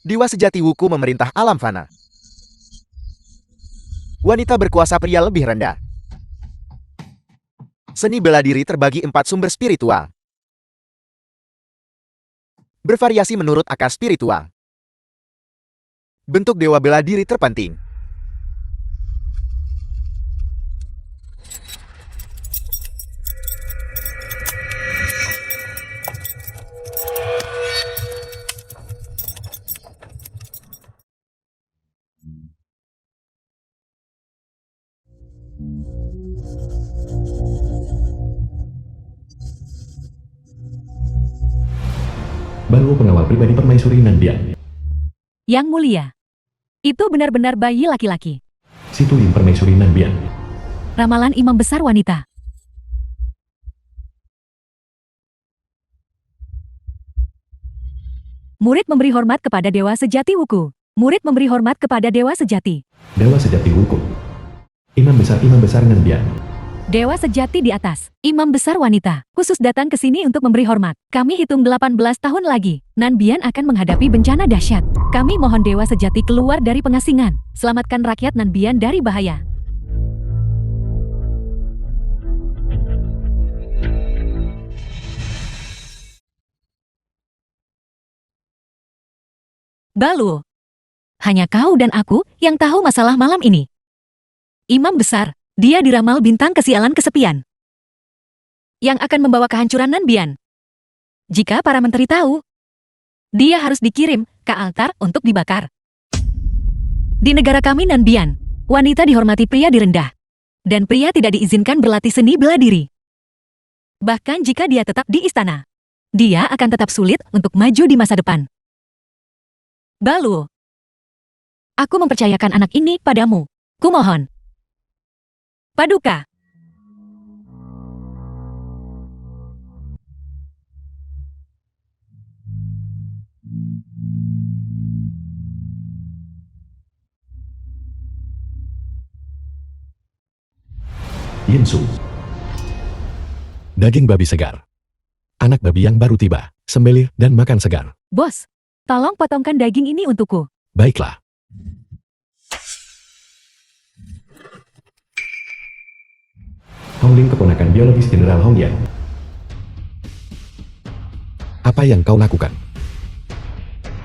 Dewa sejati Wuku memerintah alam fana. Wanita berkuasa pria lebih rendah. Seni bela diri terbagi 4 sumber spiritual. Bervariasi menurut akar spiritual. Bentuk dewa bela diri terpenting. Baluo pengawal pribadi permaisuri Nanbian. Yang mulia, itu benar-benar bayi laki-laki. Situlin permaisuri Nanbian. Ramalan imam besar wanita. Murid memberi hormat kepada dewa sejati Wuku. Murid memberi hormat kepada dewa sejati. Dewa sejati Wuku. Imam besar Nanbian. Dewa sejati di atas. Imam besar wanita. Khusus datang ke sini untuk memberi hormat. Kami hitung 18 tahun lagi. Nanbian akan menghadapi bencana dahsyat. Kami mohon dewa sejati keluar dari pengasingan. Selamatkan rakyat Nanbian dari bahaya. Baluo. Hanya kau dan aku yang tahu masalah malam ini. Imam besar, dia diramal bintang kesialan kesepian yang akan membawa kehancuran Nanbian. Jika para menteri tahu, dia harus dikirim ke altar untuk dibakar. Di negara kami Nanbian, wanita dihormati pria direndah, dan pria tidak diizinkan berlatih seni bela diri. Bahkan jika dia tetap di istana, dia akan tetap sulit untuk maju di masa depan. Baluo, aku mempercayakan anak ini padamu. Kumohon. Paduka. Yinsu. Daging babi segar. Anak babi yang baru tiba, sembelih dan makan segar. Bos, tolong potongkan daging ini untukku. Baiklah. Hongling keponakan biologis Jenderal Hongyan. Apa yang kau lakukan?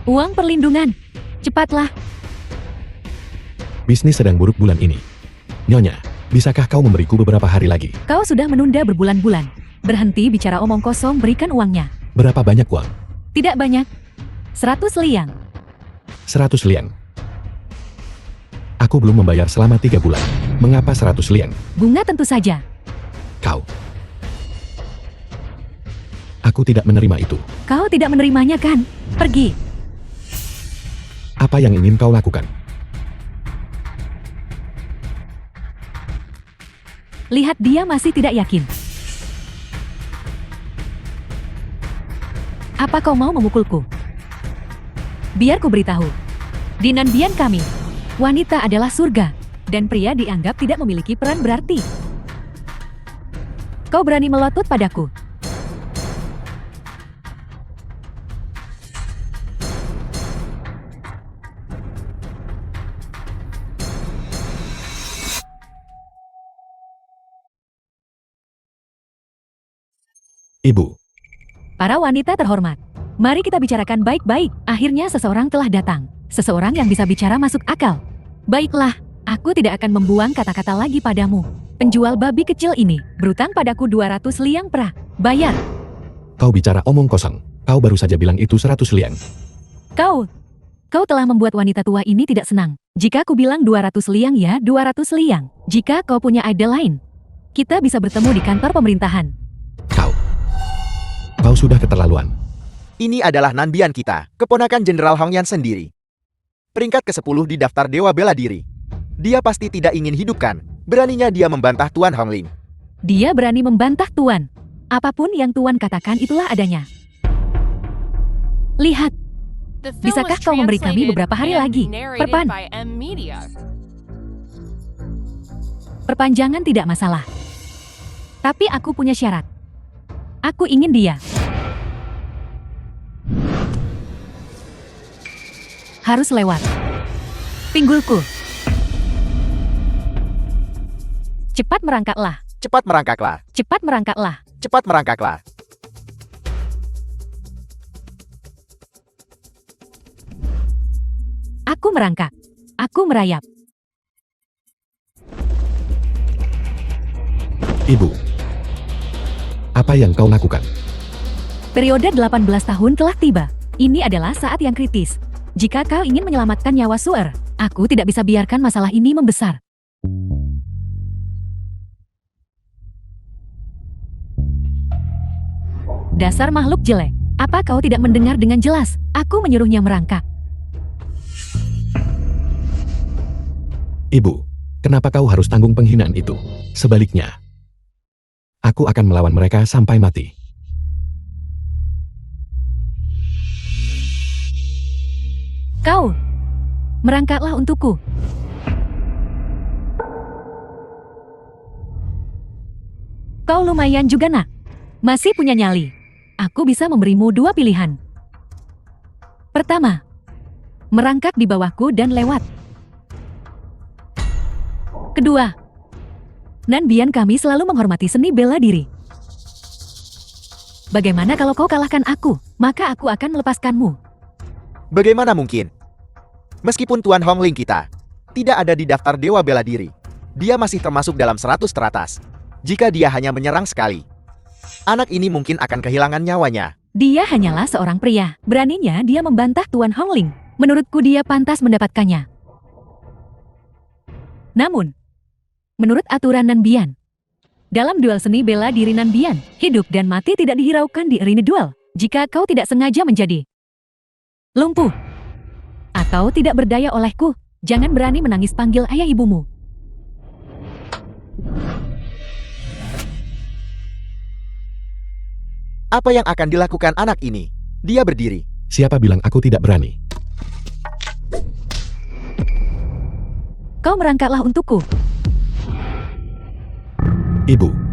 Uang perlindungan. Cepatlah. Bisnis sedang buruk bulan ini. Nyonya, bisakah kau memberiku beberapa hari lagi? Kau sudah menunda berbulan-bulan. Berhenti bicara omong kosong, berikan uangnya. Berapa banyak uang? Tidak banyak. 100 liang. 100 liang. Aku belum membayar selama 3 bulan. Mengapa 100 liang? Bunga tentu saja. Kau. Aku tidak menerima itu. Kau tidak menerimanya kan? Pergi. Apa yang ingin kau lakukan? Lihat, dia masih tidak yakin. Apa kau mau memukulku? Biar ku beritahu. Di Nanbian kami, wanita adalah surga, dan pria dianggap tidak memiliki peran berarti. Kau berani melotot padaku? Ibu. Para wanita terhormat, mari kita bicarakan baik-baik. Akhirnya seseorang telah datang. Seseorang yang bisa bicara masuk akal. Baiklah, aku tidak akan membuang kata-kata lagi padamu. Penjual babi kecil ini berutang padaku 200 liang perak. Bayar. Kau bicara omong kosong. Kau baru saja bilang itu 100 liang. Kau telah membuat wanita tua ini tidak senang. Jika aku bilang 200 liang ya 200 liang. Jika kau punya ide lain, kita bisa bertemu di kantor pemerintahan. Kau sudah keterlaluan. Ini adalah Nanbian kita, keponakan Jenderal Hongyan sendiri. Peringkat ke-10 di daftar dewa bela diri. Dia pasti tidak ingin hidupkan. Beraninya dia membantah Tuan Hongling. Dia berani membantah Tuan. Apapun yang Tuan katakan itulah adanya. Lihat, bisakah kau memberi kami beberapa hari lagi? Perpanjangan tidak masalah. Tapi aku punya syarat. Aku ingin dia. harus lewat. Pinggulku. Cepat merangkaklah. Cepat merangkaklah. Cepat merangkaklah. Cepat merangkaklah. Aku merangkak. Aku merayap. Ibu, apa yang kau lakukan? Periode 18 tahun telah tiba. Ini adalah saat yang kritis. Jika kau ingin menyelamatkan nyawa Suer, aku tidak bisa biarkan masalah ini membesar. Dasar makhluk jelek. Apa kau tidak mendengar dengan jelas? Aku menyuruhnya merangkak. Ibu, kenapa kau harus tanggung penghinaan itu? Sebaliknya, aku akan melawan mereka sampai mati. Kau, merangkaklah untukku. Kau lumayan juga nak. Masih punya nyali. Aku bisa memberimu dua pilihan. Pertama, merangkak di bawahku dan lewat. Kedua, Nanbian kami selalu menghormati seni bela diri. Bagaimana kalau kau kalahkan aku, maka aku akan melepaskanmu. Bagaimana mungkin? Meskipun Tuan Hongling kita tidak ada di daftar Dewa Bela Diri, dia masih termasuk dalam 100 teratas. Jika dia hanya menyerang sekali, anak ini mungkin akan kehilangan nyawanya. Dia hanyalah seorang pria. Beraninya dia membantah Tuan Hongling. Menurutku dia pantas mendapatkannya. Namun, menurut aturan Nanbian, dalam duel seni bela diri Nanbian, hidup dan mati tidak dihiraukan di arena duel. Jika kau tidak sengaja menjadi lumpuh atau tidak berdaya olehku, jangan berani menangis panggil ayah ibumu. Apa yang akan dilakukan anak ini? Dia berdiri. Siapa bilang aku tidak berani? Kau merangkaklah untukku. Ibu,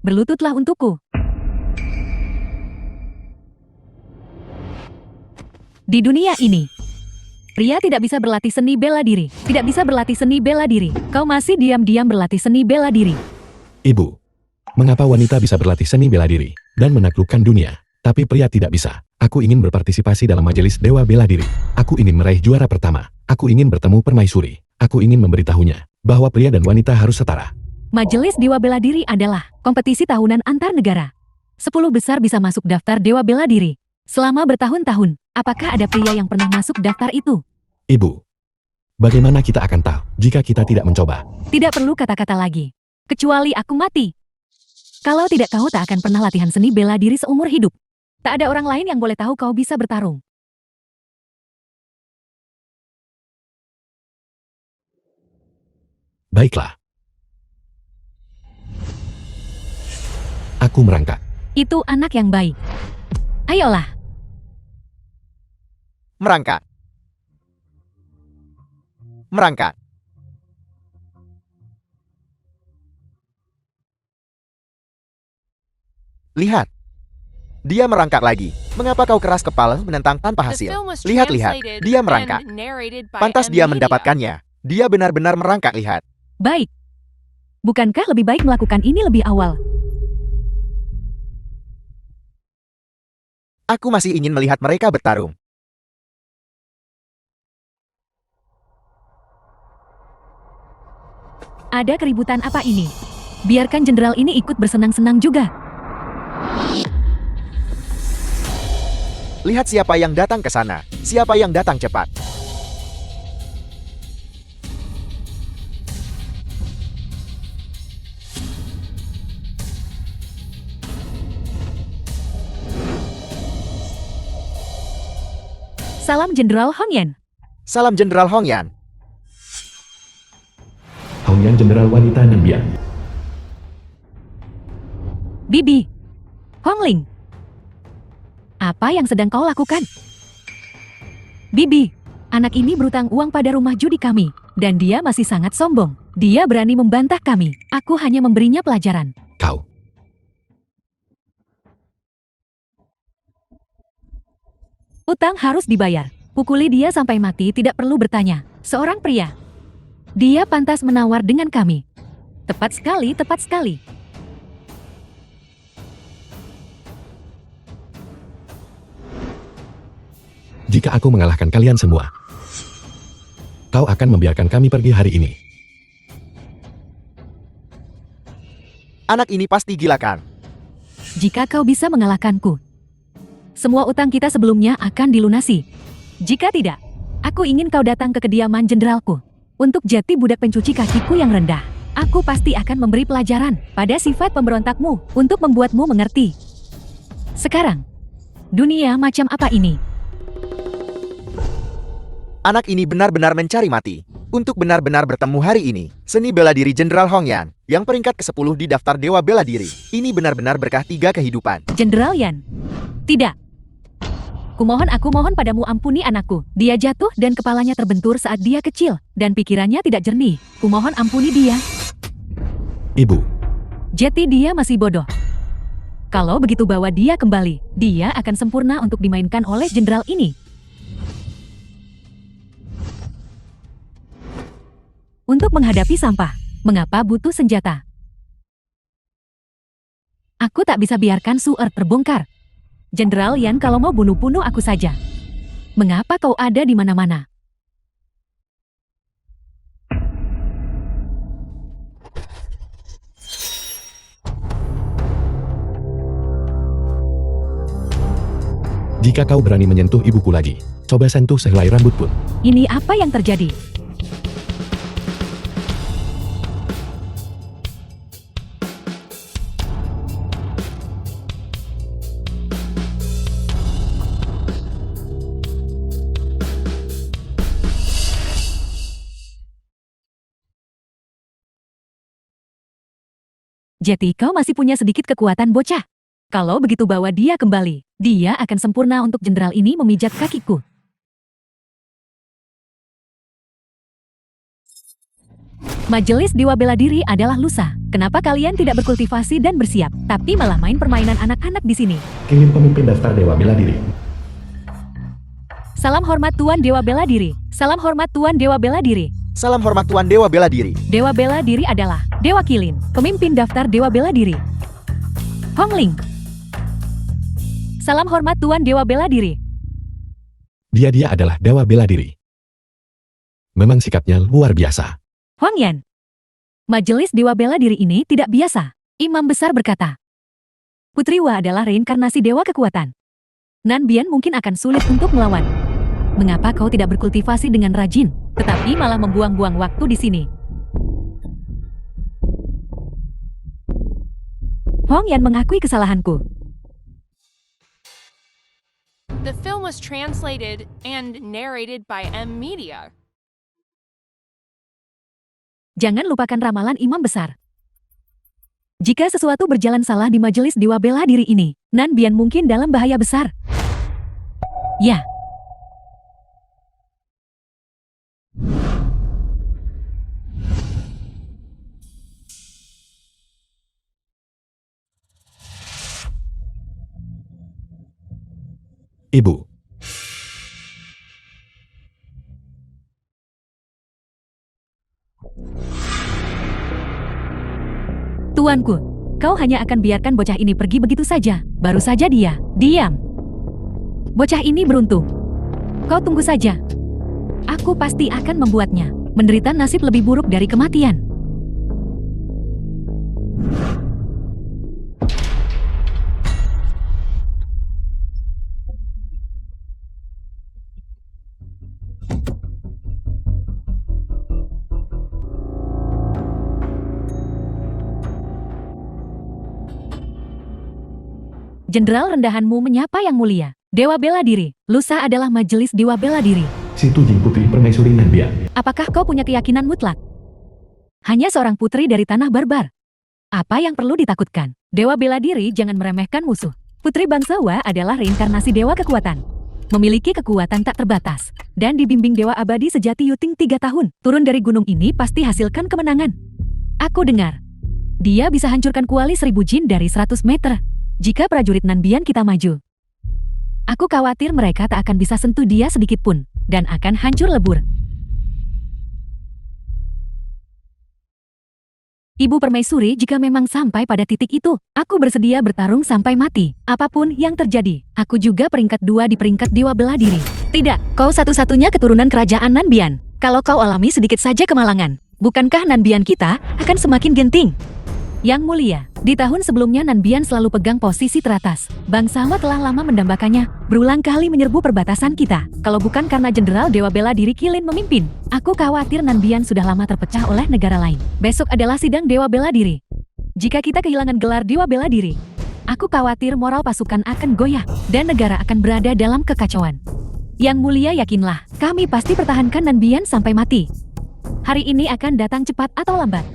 Berlututlah untukku. Di dunia ini, pria tidak bisa berlatih seni bela diri. Tidak bisa berlatih seni bela diri. Kau masih diam-diam berlatih seni bela diri. ibu, mengapa wanita bisa berlatih seni bela diri dan menaklukkan dunia, tapi pria tidak bisa? Aku ingin berpartisipasi dalam majelis Dewa Bela Diri. Aku ingin meraih juara pertama. Aku ingin bertemu permaisuri. Aku ingin memberitahunya bahwa pria dan wanita harus setara. Majelis Dewa Bela Diri adalah kompetisi tahunan antar negara. 10 besar bisa masuk daftar Dewa Bela Diri. Selama bertahun-tahun, apakah ada pria yang pernah masuk daftar itu? Ibu, bagaimana kita akan tahu jika kita tidak mencoba? Tidak perlu kata-kata lagi. Kecuali aku mati. Kalau tidak, kau tak akan pernah latihan seni bela diri seumur hidup. Tak ada orang lain yang boleh tahu kau bisa bertarung. Baiklah. Aku merangkak. Itu anak yang baik. Ayolah. Merangkak. Merangkak. Lihat. Dia merangkak lagi. Mengapa kau keras kepala menentang tanpa hasil? Lihat-lihat, dia merangkak. Pantas dia mendapatkannya. Dia benar-benar merangkak, lihat. Baik. Bukankah lebih baik melakukan ini lebih awal? Aku masih ingin melihat mereka bertarung. Ada keributan apa ini? Biarkan jenderal ini ikut bersenang-senang juga. Lihat siapa yang datang ke sana. Siapa yang datang cepat. Salam Jenderal Hongyan. Salam Jenderal Hongyan. Hongyan Jenderal Wanita Nanbian. Bibi. Hongling. Apa yang sedang kau lakukan? Bibi, anak ini berutang uang pada rumah judi kami, dan dia masih sangat sombong. Dia berani membantah kami. Aku hanya memberinya pelajaran. Kau. Utang harus dibayar. Pukuli dia sampai mati, tidak perlu bertanya. Seorang pria. Dia pantas menawar dengan kami. Tepat sekali, tepat sekali. Jika aku mengalahkan kalian semua, kau akan membiarkan kami pergi hari ini. Anak ini pasti gila kan? Jika kau bisa mengalahkanku, semua utang kita sebelumnya akan dilunasi. Jika tidak, aku ingin kau datang ke kediaman jenderalku. Untuk jati budak pencuci kakiku yang rendah, aku pasti akan memberi pelajaran pada sifat pemberontakmu untuk membuatmu mengerti. Sekarang, dunia macam apa ini? Anak ini benar-benar mencari mati. Untuk benar-benar bertemu hari ini, seni bela diri Jenderal Hong Yan, yang peringkat ke-10 di daftar Dewa Bela Diri, ini benar-benar berkah 3 kehidupan. Jenderal Yan. Tidak. Aku mohon padamu, ampuni anakku. Dia jatuh dan kepalanya terbentur saat dia kecil, dan pikirannya tidak jernih. Kumohon ampuni dia. Ibu, Jati dia masih bodoh. Kalau begitu bawa dia kembali, dia akan sempurna untuk dimainkan oleh jenderal ini. Untuk menghadapi sampah, mengapa butuh senjata? Aku tak bisa biarkan Suer terbongkar. Jenderal Yan, kalau mau bunuh aku saja. Mengapa kau ada di mana-mana? jika kau berani menyentuh ibuku lagi, coba sentuh sehelai rambut pun. Ini apa yang terjadi? Jati, kau masih punya sedikit kekuatan, bocah. Kalau begitu bawa dia kembali. Dia akan sempurna untuk jenderal ini memijat kakiku. Majelis Dewa Bela Diri adalah lusa. Kenapa kalian tidak berkultivasi dan bersiap, tapi malah main permainan anak-anak di sini? Kirim pemimpin daftar Dewa Bela Diri. Salam hormat Tuan Dewa Bela Diri. Salam hormat Tuan Dewa Bela Diri. Salam hormat Tuan Dewa Bela Diri. Dewa Bela Diri adalah Dewa Kilin, pemimpin daftar Dewa Bela Diri. Hongling. Salam hormat Tuan Dewa Bela Diri. Dia adalah Dewa Bela Diri. Memang sikapnya luar biasa. Huang Yan. Majelis Dewa Bela Diri ini tidak biasa. Imam besar berkata, Putri Wa adalah reinkarnasi dewa kekuatan. Nan Bian mungkin akan sulit untuk melawan. Mengapa kau tidak berkultivasi dengan rajin, tetapi malah membuang-buang waktu di sini? Huang Yan mengakui kesalahanku. The film was translated and narrated by M Media. Jangan lupakan ramalan imam besar. Jika sesuatu berjalan salah di majelis Dewa Bela Diri ini, Nan Bian mungkin dalam bahaya besar. Ya. Ibu. Tuanku, kau hanya akan biarkan bocah ini pergi begitu saja. Baru saja dia, diam. Bocah ini beruntung. Kau tunggu saja. Aku pasti akan membuatnya menderita nasib lebih buruk dari kematian. Jenderal rendahanmu menyapa yang mulia. Dewa Bela Diri, lusa adalah majelis Dewa Bela Diri. Situ Jing Putri Permaisuri Nan Bian. Apakah kau punya keyakinan mutlak? Hanya seorang putri dari tanah barbar. Apa yang perlu ditakutkan? Dewa Bela Diri jangan meremehkan musuh. Putri Bangsawa adalah reinkarnasi dewa kekuatan. Memiliki kekuatan tak terbatas. Dan dibimbing dewa abadi sejati Yuting 3 tahun. Turun dari gunung ini pasti hasilkan kemenangan. Aku dengar. Dia bisa hancurkan kuali 1000 jin dari 100 meter. Jika prajurit Nanbian kita maju. Aku khawatir mereka tak akan bisa sentuh dia sedikit pun. Dan akan hancur lebur. Ibu Permaisuri, jika memang sampai pada titik itu, aku bersedia bertarung sampai mati. Apapun yang terjadi, aku juga peringkat 2 di peringkat dewa bela diri. Tidak, kau satu-satunya keturunan kerajaan Nanbian. Kalau kau alami sedikit saja kemalangan, bukankah Nanbian kita akan semakin genting? Yang mulia, di tahun sebelumnya Nanbian selalu pegang posisi teratas. Bangsawa telah lama mendambakannya, berulang kali menyerbu perbatasan kita. Kalau bukan karena Jenderal Dewa Bela Diri Qilin memimpin, aku khawatir Nanbian sudah lama terpecah oleh negara lain. Besok adalah sidang Dewa Bela Diri. Jika kita kehilangan gelar Dewa Bela Diri, aku khawatir moral pasukan akan goyah, dan negara akan berada dalam kekacauan. Yang mulia, yakinlah, kami pasti pertahankan Nanbian sampai mati. Hari ini akan datang cepat atau lambat.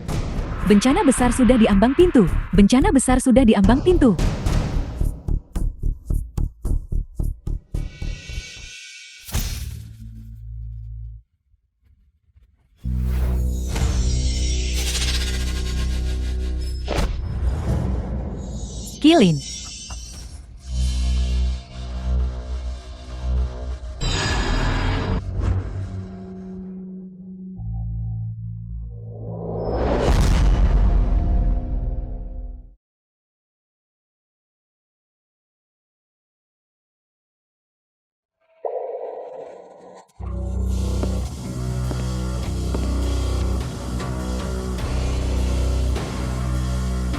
Bencana besar sudah di ambang pintu. Bencana besar sudah di ambang pintu. Qilin.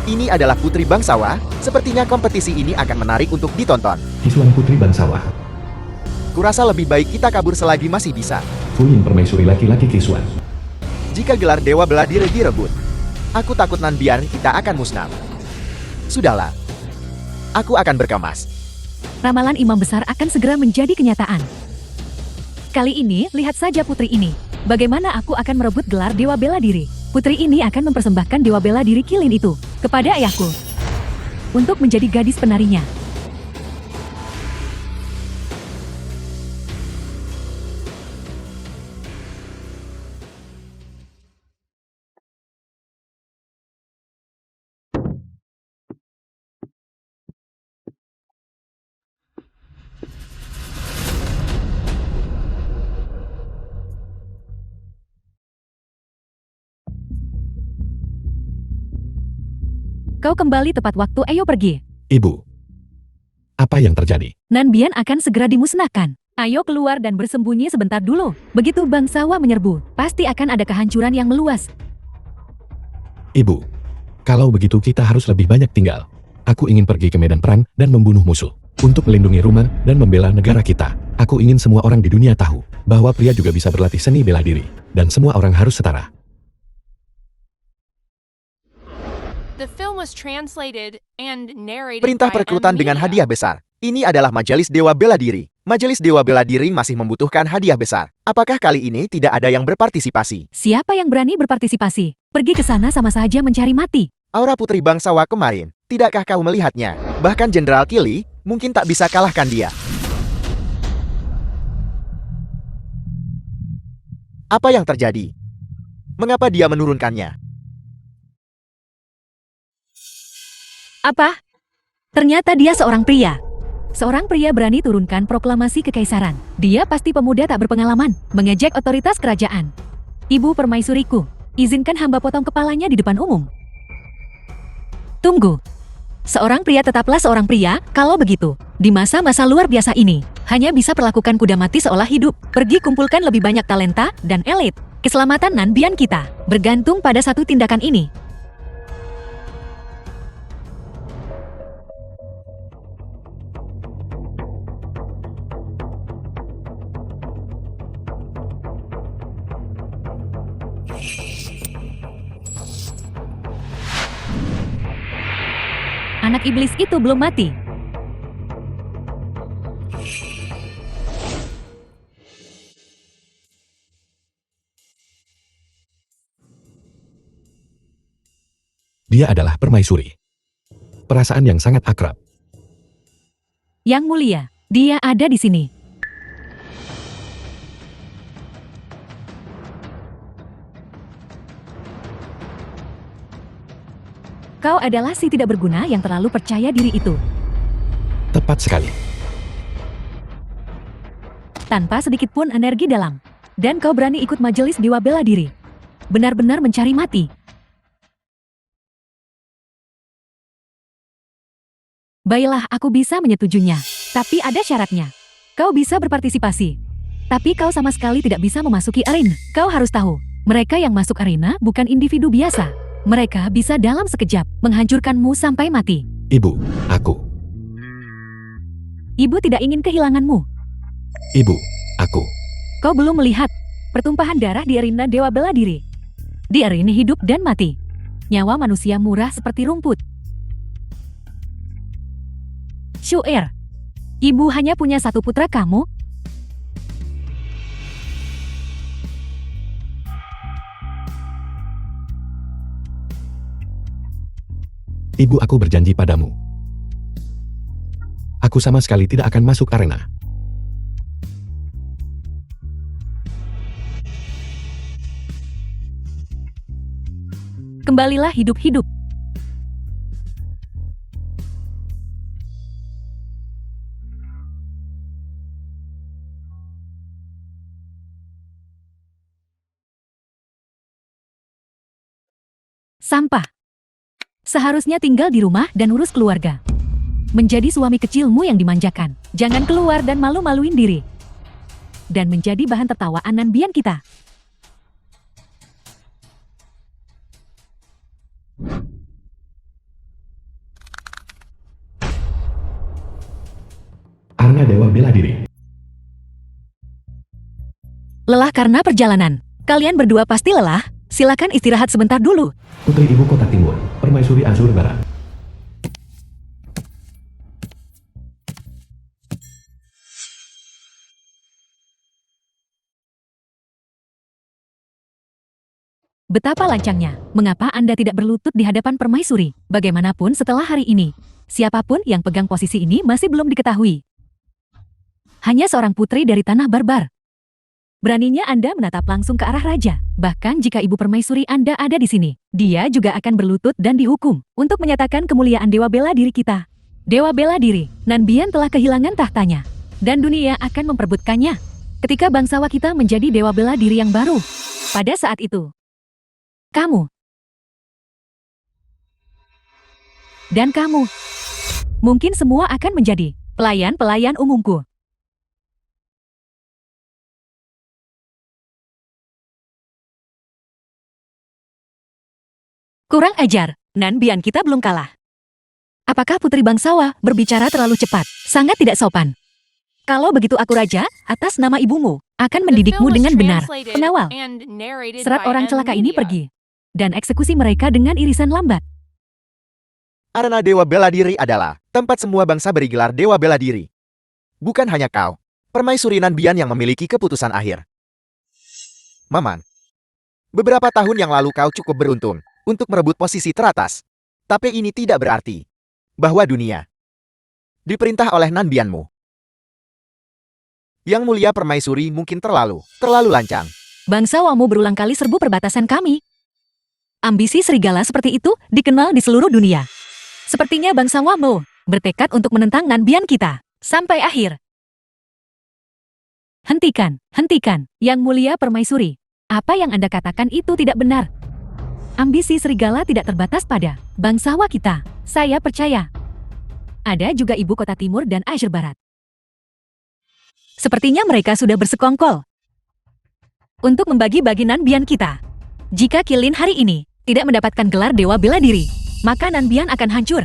Ini adalah Putri Bangsawa, sepertinya kompetisi ini akan menarik untuk ditonton. Kisuan Putri Bangsawa. Kurasa lebih baik kita kabur selagi masih bisa. Fuyin Permaisuri laki-laki Kisuan. Jika gelar Dewa Bela Diri direbut, aku takut Nanbian kita akan musnah. Sudahlah. Aku akan berkemas. Ramalan Imam Besar akan segera menjadi kenyataan. Kali ini, lihat saja putri ini. Bagaimana aku akan merebut gelar Dewa Bela Diri. Putri ini akan mempersembahkan Dewa Bela Diri Qilin itu kepada ayahku untuk menjadi gadis penarinya. Kau kembali tepat waktu, ayo pergi. Ibu. Apa yang terjadi? Nanbian akan segera dimusnahkan. Ayo keluar dan bersembunyi sebentar dulu. Begitu Bangsawa menyerbu, pasti akan ada kehancuran yang meluas. Ibu. Kalau begitu kita harus lebih banyak tinggal. Aku ingin pergi ke medan perang dan membunuh musuh. Untuk melindungi rumah dan membela negara kita. Aku ingin semua orang di dunia tahu bahwa pria juga bisa berlatih seni bela diri. Dan semua orang harus setara. The film was translated and narrated Perintah by perekrutan dengan Media. hadiah besar. Ini adalah Majelis Dewa Bela Diri. Majelis Dewa Bela Diri masih membutuhkan hadiah besar. Apakah kali ini tidak ada yang berpartisipasi? Siapa yang berani berpartisipasi? Pergi ke sana sama saja mencari mati. Aura Putri Bangsawa kemarin, tidakkah kau melihatnya? Bahkan Jenderal Qilin mungkin tak bisa kalahkan dia. Apa yang terjadi? Mengapa dia menurunkannya? Apa? Ternyata dia seorang pria. Seorang pria berani turunkan proklamasi kekaisaran. Dia pasti pemuda tak berpengalaman, mengejek otoritas kerajaan. Ibu Permaisuriku, izinkan hamba potong kepalanya di depan umum. Tunggu. Seorang pria tetaplah seorang pria, kalau begitu. Di masa-masa luar biasa ini, hanya bisa perlakukan kuda mati seolah hidup. Pergi kumpulkan lebih banyak talenta dan elit. Keselamatan Nanbian kita bergantung pada satu tindakan ini. Anak iblis itu belum mati. Dia adalah permaisuri. Perasaan yang sangat akrab. Yang Mulia, dia ada di sini. Kau adalah si tidak berguna yang terlalu percaya diri itu. Tepat sekali. Tanpa sedikit pun energi dalam. Dan kau berani ikut majelis dewa bela diri. Benar-benar mencari mati. Baiklah, aku bisa menyetujuinya. Tapi ada syaratnya. Kau bisa berpartisipasi. Tapi kau sama sekali tidak bisa memasuki arena. Kau harus tahu, mereka yang masuk arena bukan individu biasa. Mereka bisa dalam sekejap menghancurkanmu sampai mati. Ibu, aku. Ibu tidak ingin kehilanganmu. Ibu, aku. Kau belum melihat pertumpahan darah di arena dewa bela diri. Di arena hidup dan mati. Nyawa manusia murah seperti rumput. Shu'er, ibu hanya punya satu putra kamu? Ibu, aku berjanji padamu. Aku sama sekali tidak akan masuk arena. Kembalilah hidup-hidup. Sampah. Seharusnya tinggal di rumah dan urus keluarga. Menjadi suami kecilmu yang dimanjakan. Jangan keluar dan malu-maluin diri. Dan menjadi bahan tertawaan Nanbian kita. Arena Dewa Bela Diri. Lelah karena perjalanan. Kalian berdua pasti lelah. Silakan istirahat sebentar dulu. Putri Ibu Kota Timur, Permaisuri Azur Barat. Betapa lancangnya. Mengapa Anda tidak berlutut di hadapan permaisuri? Bagaimanapun setelah hari ini, siapapun yang pegang posisi ini masih belum diketahui. Hanya seorang putri dari tanah barbar. Beraninya Anda menatap langsung ke arah raja. Bahkan jika ibu permaisuri Anda ada di sini, dia juga akan berlutut dan dihukum untuk menyatakan kemuliaan dewa bela diri kita. Dewa bela diri, Nanbian telah kehilangan tahtanya. Dan dunia akan memperebutkannya. Ketika bangsawa kita menjadi dewa bela diri yang baru. Pada saat itu, kamu dan kamu mungkin semua akan menjadi pelayan-pelayan umumku. Kurang ajar, Nanbian kita belum kalah. Apakah putri bangsawa berbicara terlalu cepat? Sangat tidak sopan. Kalau begitu aku raja, atas nama ibumu, akan mendidikmu dengan benar. Pengawal, serat orang celaka ini pergi. Dan eksekusi mereka dengan irisan lambat. Arena Dewa Bela Diri adalah tempat semua bangsa bergelar Dewa Bela Diri. Bukan hanya kau, Permaisuri Nanbian yang memiliki keputusan akhir. Maman, beberapa tahun yang lalu kau cukup beruntung untuk merebut posisi teratas. Tapi ini tidak berarti bahwa dunia diperintah oleh Nanbianmu. Yang mulia permaisuri mungkin terlalu lancang. Bangsawamu berulang kali serbu perbatasan kami. Ambisi serigala seperti itu dikenal di seluruh dunia. Sepertinya bangsawamu bertekad untuk menentang Nanbian kita sampai akhir. Hentikan, hentikan, yang mulia permaisuri. Apa yang Anda katakan itu tidak benar. Ambisi serigala tidak terbatas pada bangsawa kita. Saya percaya. Ada juga ibu kota timur dan Azur Barat. Sepertinya mereka sudah bersekongkol untuk membagi-bagi Nanbian kita. Jika Kilin hari ini tidak mendapatkan gelar Dewa Bela Diri, maka Nanbian akan hancur.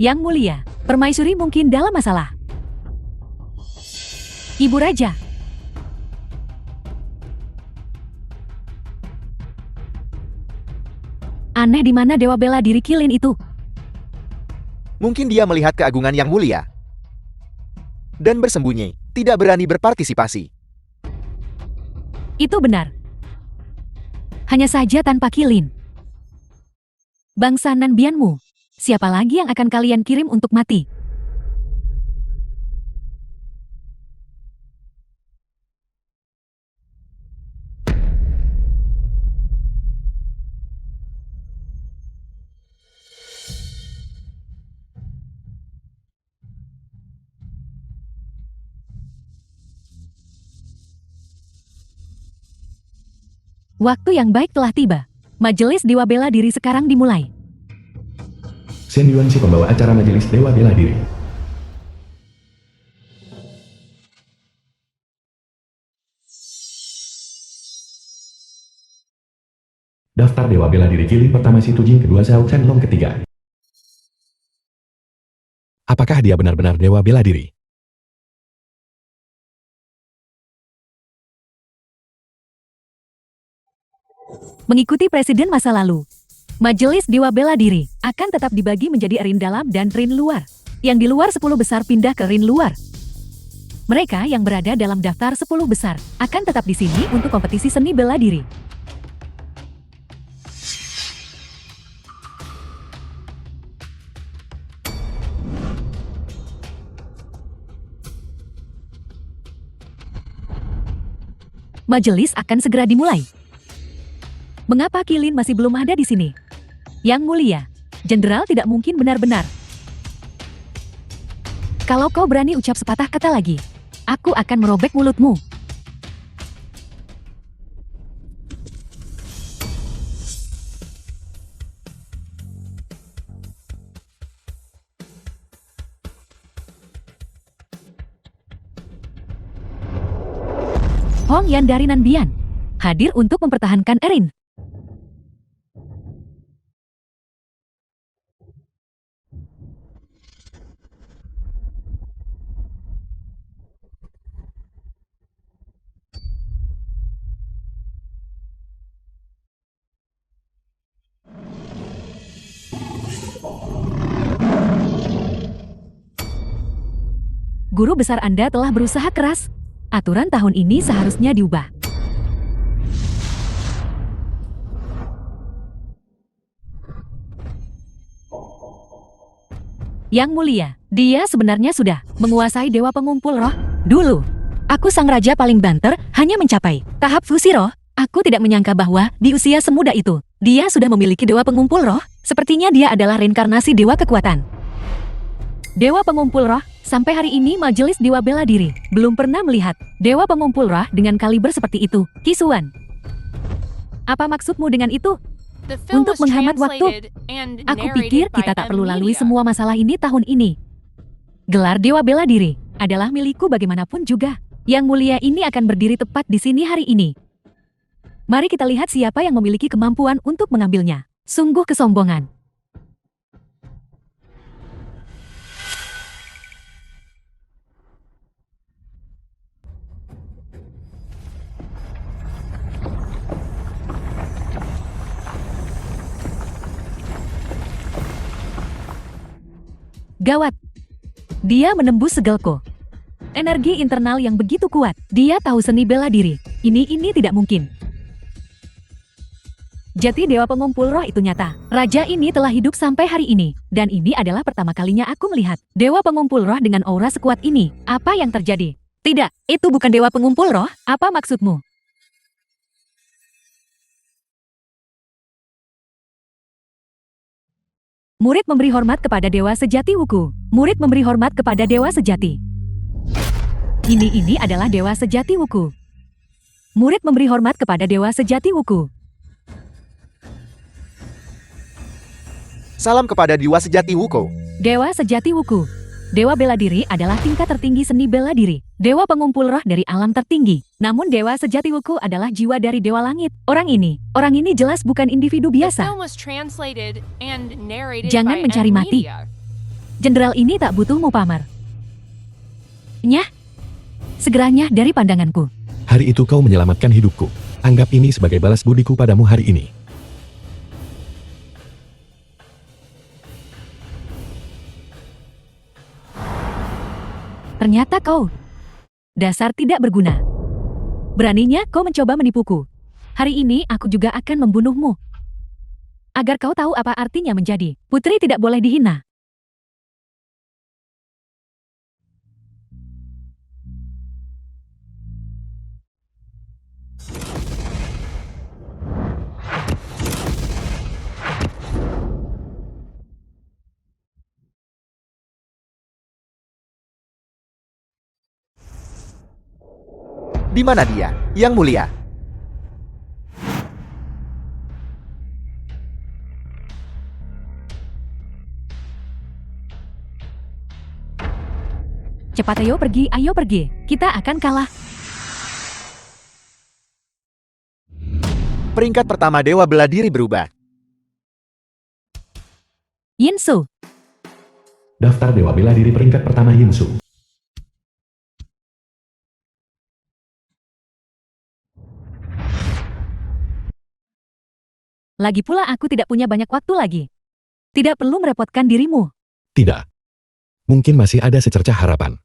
Yang mulia, permaisuri mungkin dalam masalah. Ibu Raja. Aneh di mana Dewa Bela Diri Kilin itu? Mungkin dia melihat keagungan yang mulia dan bersembunyi, tidak berani berpartisipasi. Itu benar. Hanya saja tanpa Qilin. Bangsa Nanbianmu, siapa lagi yang akan kalian kirim untuk mati? Waktu yang baik telah tiba. Majelis Dewa Bela Diri sekarang dimulai. Shen Yuanxi pembawa acara Majelis Dewa Bela Diri. Daftar Dewa Bela Diri Qilin pertama Si Tujing kedua Xiao Chenlong ketiga. Apakah dia benar-benar Dewa Bela Diri? Mengikuti presiden masa lalu, Majelis Dewa Bela Diri akan tetap dibagi menjadi ring dalam dan ring luar. Yang di luar 10 besar pindah ke ring luar. Mereka yang berada dalam daftar 10 besar akan tetap di sini untuk kompetisi seni bela diri. Majelis akan segera dimulai. Mengapa Qilin masih belum ada di sini? Yang mulia, jenderal tidak mungkin benar-benar. Kalau kau berani ucap sepatah kata lagi, aku akan merobek mulutmu. Hong Yan dari Nanbian hadir untuk mempertahankan Erin. Guru besar Anda telah berusaha keras. Aturan tahun ini seharusnya diubah. Yang mulia, dia sebenarnya sudah menguasai Dewa Pengumpul Roh. Dulu, aku sang raja paling banter hanya mencapai tahap fusi roh. Aku tidak menyangka bahwa di usia semuda itu, dia sudah memiliki Dewa Pengumpul Roh. Sepertinya dia adalah reinkarnasi Dewa Kekuatan. Dewa Pengumpul Roh, sampai hari ini Majelis Dewa Bela Diri belum pernah melihat Dewa Pengumpul Roh dengan kaliber seperti itu. Kisuan, apa maksudmu dengan itu? The film Untuk was menghemat waktu, translated and aku narrated pikir by kita tak M perlu lalui Media. semua masalah ini tahun ini. Gelar Dewa Bela Diri adalah milikku bagaimanapun juga. Yang mulia ini akan berdiri tepat di sini hari ini. Mari kita lihat siapa yang memiliki kemampuan untuk mengambilnya. Sungguh kesombongan. Gawat. Dia menembus segelko. Energi internal yang begitu kuat. Dia tahu seni bela diri. Ini tidak mungkin. Jati Dewa Pengumpul Roh itu nyata. Raja ini telah hidup sampai hari ini. Dan ini adalah pertama kalinya aku melihat Dewa Pengumpul Roh dengan aura sekuat ini. Apa yang terjadi? Tidak, itu bukan Dewa Pengumpul Roh. Apa maksudmu? Murid memberi hormat kepada Dewa Sejati Wuku. Murid memberi hormat kepada Dewa Sejati. Ini adalah Dewa Sejati Wuku. Murid memberi hormat kepada Dewa Sejati Wuku. Salam kepada Dewa Sejati Wuko. Dewa Sejati Wuku. Dewa Bela Diri adalah tingkat tertinggi seni bela diri. Dewa Pengumpul Roh dari alam tertinggi. Namun Dewa Sejati Wuku adalah jiwa dari Dewa Langit. Orang ini jelas bukan individu The biasa. film was translated and narrated Jangan by mencari M mati. Media. Jenderal ini tak butuh mupamar. Nyah, segeranya dari pandanganku. Hari itu kau menyelamatkan hidupku. Anggap ini sebagai balas budiku padamu hari ini. Ternyata kau dasar tidak berguna. Beraninya kau mencoba menipuku. Hari ini aku juga akan membunuhmu. Agar kau tahu apa artinya menjadi putri tidak boleh dihina. Di mana dia, Yang Mulia? Cepat ayo pergi. Kita akan kalah. Peringkat pertama Dewa Bela Diri berubah. Yinsu, Daftar Dewa Bela Diri peringkat pertama Yinsu. lagi pula aku tidak punya banyak waktu lagi. Tidak perlu merepotkan dirimu. Tidak. Mungkin masih ada secercah harapan.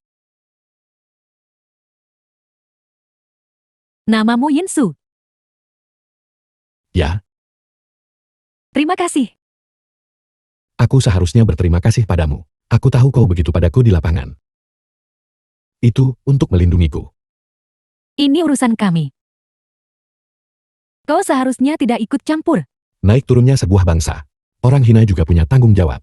Namamu Yinsu. Ya, Terima kasih. aku seharusnya berterima kasih padamu. Aku tahu kau begitu padaku di lapangan. Itu untuk melindungiku. Ini urusan kami. Kau seharusnya tidak ikut campur. Naik turunnya sebuah bangsa. Orang hina juga punya tanggung jawab.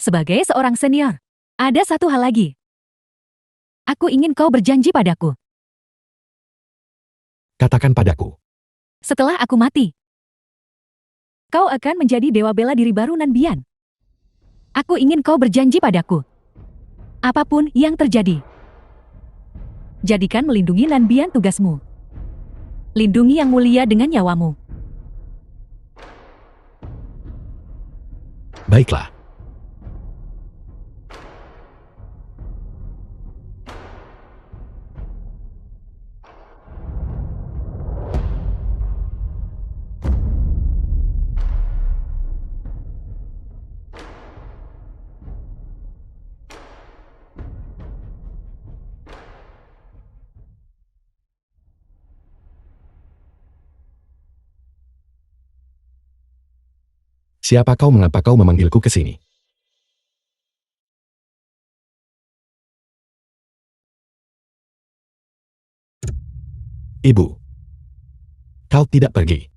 Sebagai seorang senior, ada satu hal lagi. Aku ingin kau berjanji padaku. Katakan padaku. Setelah aku mati, kau akan menjadi dewa bela diri baru Nanbian. Aku ingin kau berjanji padaku. Apapun yang terjadi, jadikan melindungi Nanbian tugasmu. Lindungi Yang Mulia dengan nyawamu. Baiklah. Siapa kau, mengapa kau memanggilku ke sini? Ibu. Kau tidak pergi.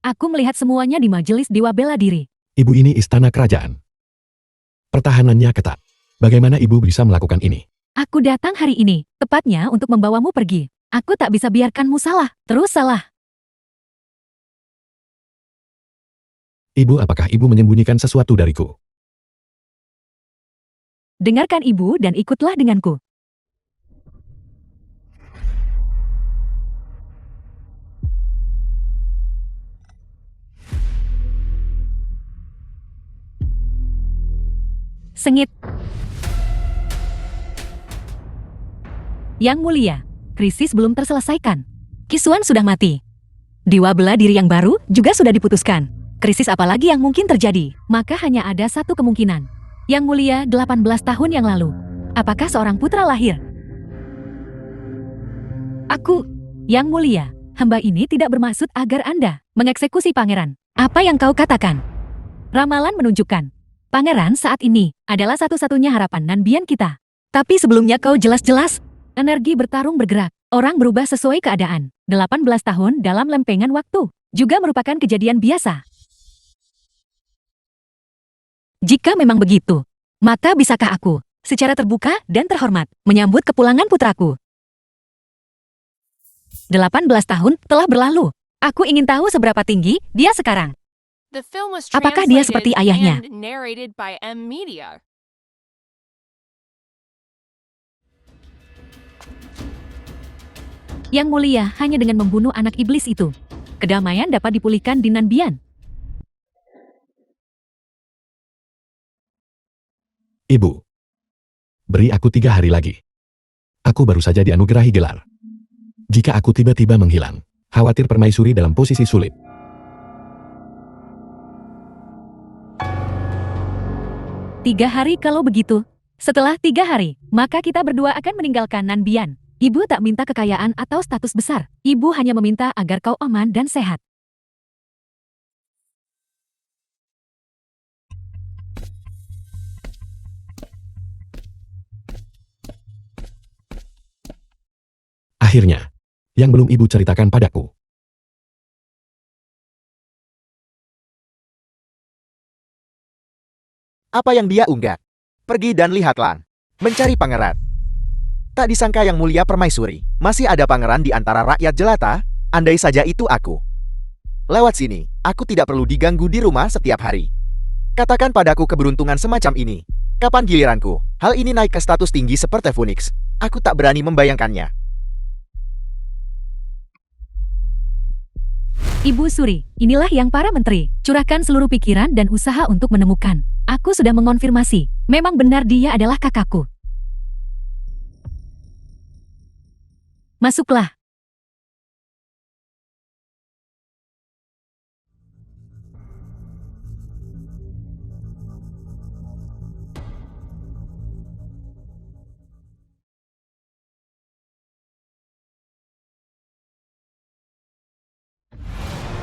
Aku melihat semuanya di majelis dewa bela diri. Ibu, ini istana kerajaan. Pertahanannya ketat. Bagaimana ibu bisa melakukan ini? Aku datang hari ini, tepatnya untuk membawamu pergi. Aku tak bisa biarkanmu salah, terus salah. Ibu, apakah ibu menyembunyikan sesuatu dariku? Dengarkan ibu dan ikutlah denganku. Sengit. Yang Mulia, krisis belum terselesaikan. Kisuan sudah mati. Dewa bela diri yang baru juga sudah diputuskan. Krisis apalagi yang mungkin terjadi? Maka hanya ada satu kemungkinan. Yang Mulia 18 tahun yang lalu. Apakah seorang putra lahir? Aku, Yang Mulia, hamba ini tidak bermaksud agar Anda mengeksekusi pangeran. Apa yang kau katakan? Ramalan menunjukkan, pangeran saat ini adalah satu-satunya harapan Nanbian kita. Tapi sebelumnya kau jelas-jelas, energi bertarung bergerak. Orang berubah sesuai keadaan. 18 tahun dalam lempengan waktu juga merupakan kejadian biasa. Jika memang begitu, maka bisakah aku, secara terbuka dan terhormat, menyambut kepulangan putraku? 18 tahun telah berlalu. Aku ingin tahu seberapa tinggi dia sekarang. The film was Apakah dia seperti translated ayahnya? and narrated by M Media. Yang Mulia hanya dengan membunuh anak iblis itu, kedamaian dapat dipulihkan di Nanbian. Ibu. Beri aku 3 hari lagi. Aku baru saja dianugerahi gelar. Jika aku tiba-tiba menghilang, khawatir permaisuri dalam posisi sulit. 3 hari kalau begitu. Setelah 3 hari, maka kita berdua akan meninggalkan Nanbian. Ibu tak minta kekayaan atau status besar. Ibu hanya meminta agar kau aman dan sehat. Akhirnya, yang belum ibu ceritakan padaku. Apa yang dia unggah? Pergi dan lihatlah. Mencari pangeran. Tak disangka Yang Mulia Permaisuri, masih ada pangeran di antara rakyat jelata. Andai saja itu aku. Lewat sini, aku tidak perlu diganggu di rumah setiap hari. Katakan padaku keberuntungan semacam ini. Kapan giliranku? Hal ini naik ke status tinggi seperti Phoenix. Aku tak berani membayangkannya. Ibu Suri, inilah yang para menteri. Curahkan seluruh pikiran dan usaha untuk menemukan. Aku sudah mengonfirmasi. Memang benar dia adalah kakakku. Masuklah.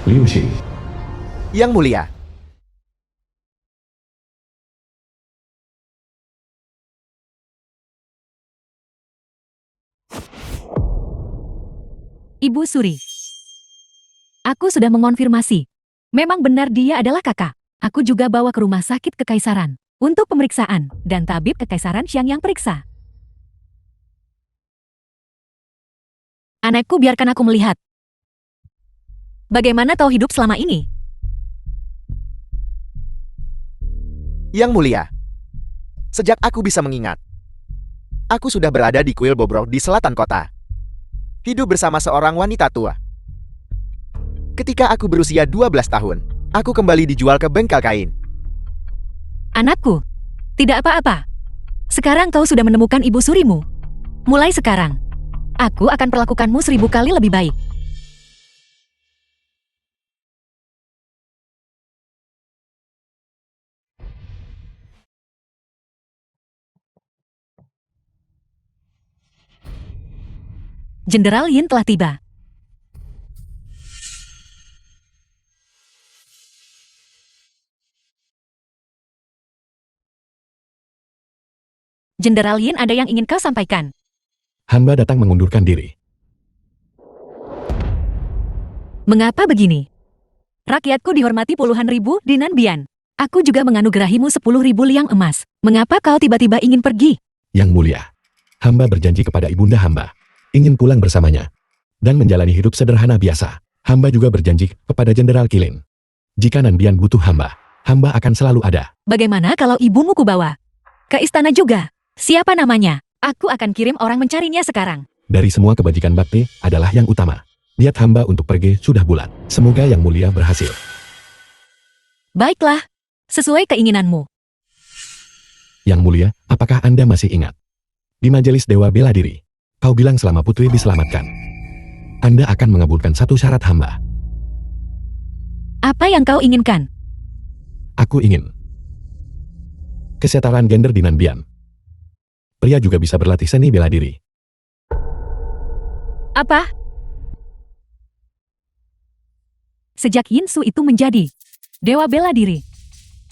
Liu Xing, Yang Mulia, Ibu Suri. Aku sudah mengonfirmasi. Memang benar dia adalah kakak. Aku juga bawa ke rumah sakit kekaisaran untuk pemeriksaan dan tabib kekaisaran Xiang yang periksa. Anakku, biarkan aku melihat. Bagaimana kau hidup selama ini? Yang Mulia. Sejak aku bisa mengingat, aku sudah berada di kuil Bobrok di selatan kota. Hidup bersama seorang wanita tua. Ketika aku berusia 12 tahun, aku kembali dijual ke bengkel kain. Anakku, tidak apa-apa. Sekarang kau sudah menemukan ibu surimu. Mulai sekarang, aku akan perlakukanmu 1000 kali lebih baik. Jenderal Yin telah tiba. Jenderal Yin, ada yang ingin kau sampaikan? hamba datang mengundurkan diri. Mengapa begini? Rakyatku dihormati puluhan ribu di Nanbian. Aku juga menganugerahimu 10.000 liang emas. Mengapa kau tiba-tiba ingin pergi? Yang Mulia, hamba berjanji kepada ibunda hamba, ingin pulang bersamanya, dan menjalani hidup sederhana biasa. Hamba juga berjanji kepada Jenderal Kilin. Jika Nanbian butuh hamba, hamba akan selalu ada. Bagaimana kalau ibumu kubawa? Ke istana juga. Siapa namanya? Aku akan kirim orang mencarinya sekarang. Dari semua kebajikan bakti adalah yang utama. Niat hamba untuk pergi sudah bulat. Semoga Yang Mulia berhasil. Baiklah, sesuai keinginanmu. Yang Mulia, apakah Anda masih ingat? Di majelis Dewa Bela Diri, kau bilang selama putri diselamatkan, Anda akan mengabulkan satu syarat hamba. Apa yang kau inginkan? Aku ingin kesetaraan gender di Nanbian. Pria juga bisa berlatih seni bela diri. Apa? Sejak Yin Su itu menjadi Dewa Bela Diri,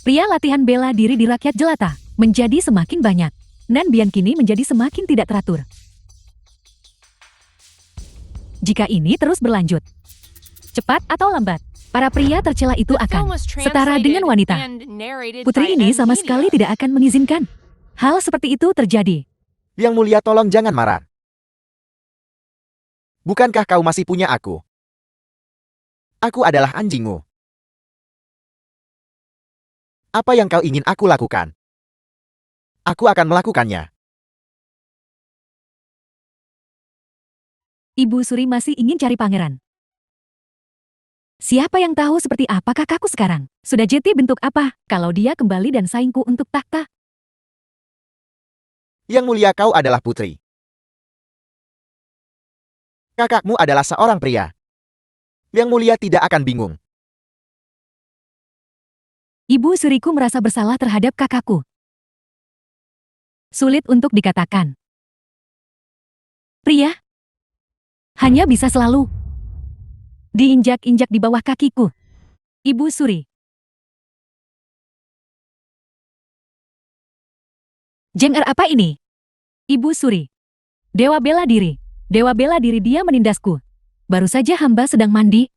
pria latihan bela diri di rakyat jelata menjadi semakin banyak. Nanbian kini menjadi semakin tidak teratur. Jika ini terus berlanjut, cepat atau lambat, para pria tercela itu The film akan was setara translated dengan wanita. and narrated Putri by ini sama Nvidia. sekali tidak akan mengizinkan hal seperti itu terjadi. Yang Mulia, tolong jangan marah. Bukankah kau masih punya aku? Aku adalah anjingmu. Apa yang kau ingin aku lakukan? Aku akan melakukannya. Ibu Suri masih ingin cari pangeran. Siapa yang tahu seperti apa kakakku sekarang? Sudah jeti bentuk apa kalau dia kembali dan saingku untuk takhta? Yang Mulia, kau adalah putri. Kakakmu adalah seorang pria. Yang Mulia tidak akan bingung. Ibu Suriku merasa bersalah terhadap kakakku. Sulit untuk dikatakan. Pria hanya bisa selalu diinjak-injak di bawah kakiku. Ibu Suri. Jengger apa ini? Ibu Suri. Dewa bela diri. Dewa bela diri, dia menindasku. Baru saja hamba sedang mandi.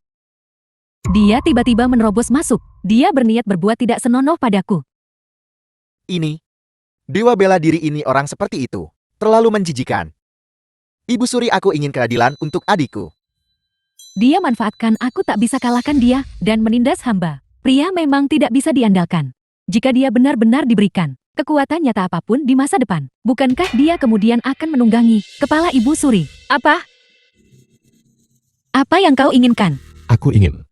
Dia tiba-tiba menerobos masuk. Dia berniat berbuat tidak senonoh padaku. Ini. Dewa bela diri ini orang seperti itu. Terlalu menjijikan. Ibu Suri, aku ingin keadilan untuk adikku. Dia manfaatkan aku tak bisa kalahkan dia dan menindas hamba. Pria memang tidak bisa diandalkan. Jika dia benar-benar diberikan kekuatan nyata apapun di masa depan, bukankah dia kemudian akan menunggangi kepala Ibu Suri? Apa? Apa yang kau inginkan? Aku ingin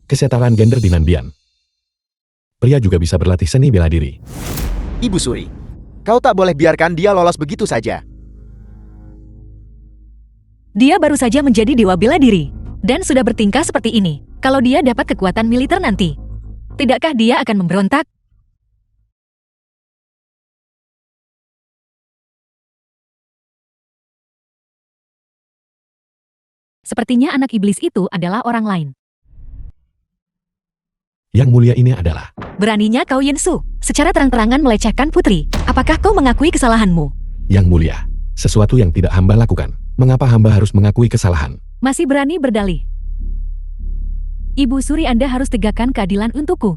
kesetaraan gender di Nanbian. Pria juga bisa berlatih seni bela diri. Ibu Suri, kau tak boleh biarkan dia lolos begitu saja. Dia baru saja menjadi dewa bela diri dan sudah bertingkah seperti ini. Kalau dia dapat kekuatan militer nanti, tidakkah dia akan memberontak? Sepertinya anak iblis itu adalah orang lain. Yang mulia ini adalah Beraninya kau Yinsu, secara terang-terangan melecehkan putri. Apakah kau mengakui kesalahanmu? yang mulia. Sesuatu yang tidak hamba lakukan. Mengapa hamba harus mengakui kesalahan? Masih berani berdalih. Ibu Suri, Anda harus tegakkan keadilan untukku.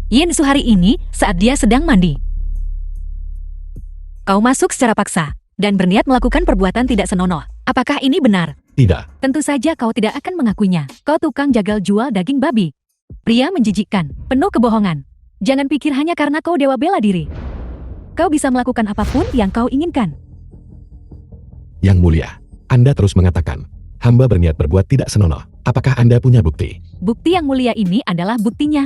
Yinsu hari ini saat dia sedang mandi. Kau masuk secara paksa dan berniat melakukan perbuatan tidak senonoh. Apakah ini benar? Tidak. Tentu saja kau tidak akan mengakuinya. Kau tukang jagal jual daging babi. Pria menjijikkan, penuh kebohongan. Jangan pikir hanya karena kau dewa bela diri kau bisa melakukan apapun yang kau inginkan. Yang mulia, Anda terus mengatakan, hamba berniat berbuat tidak senonoh. Apakah Anda punya bukti? Bukti yang mulia ini adalah buktinya.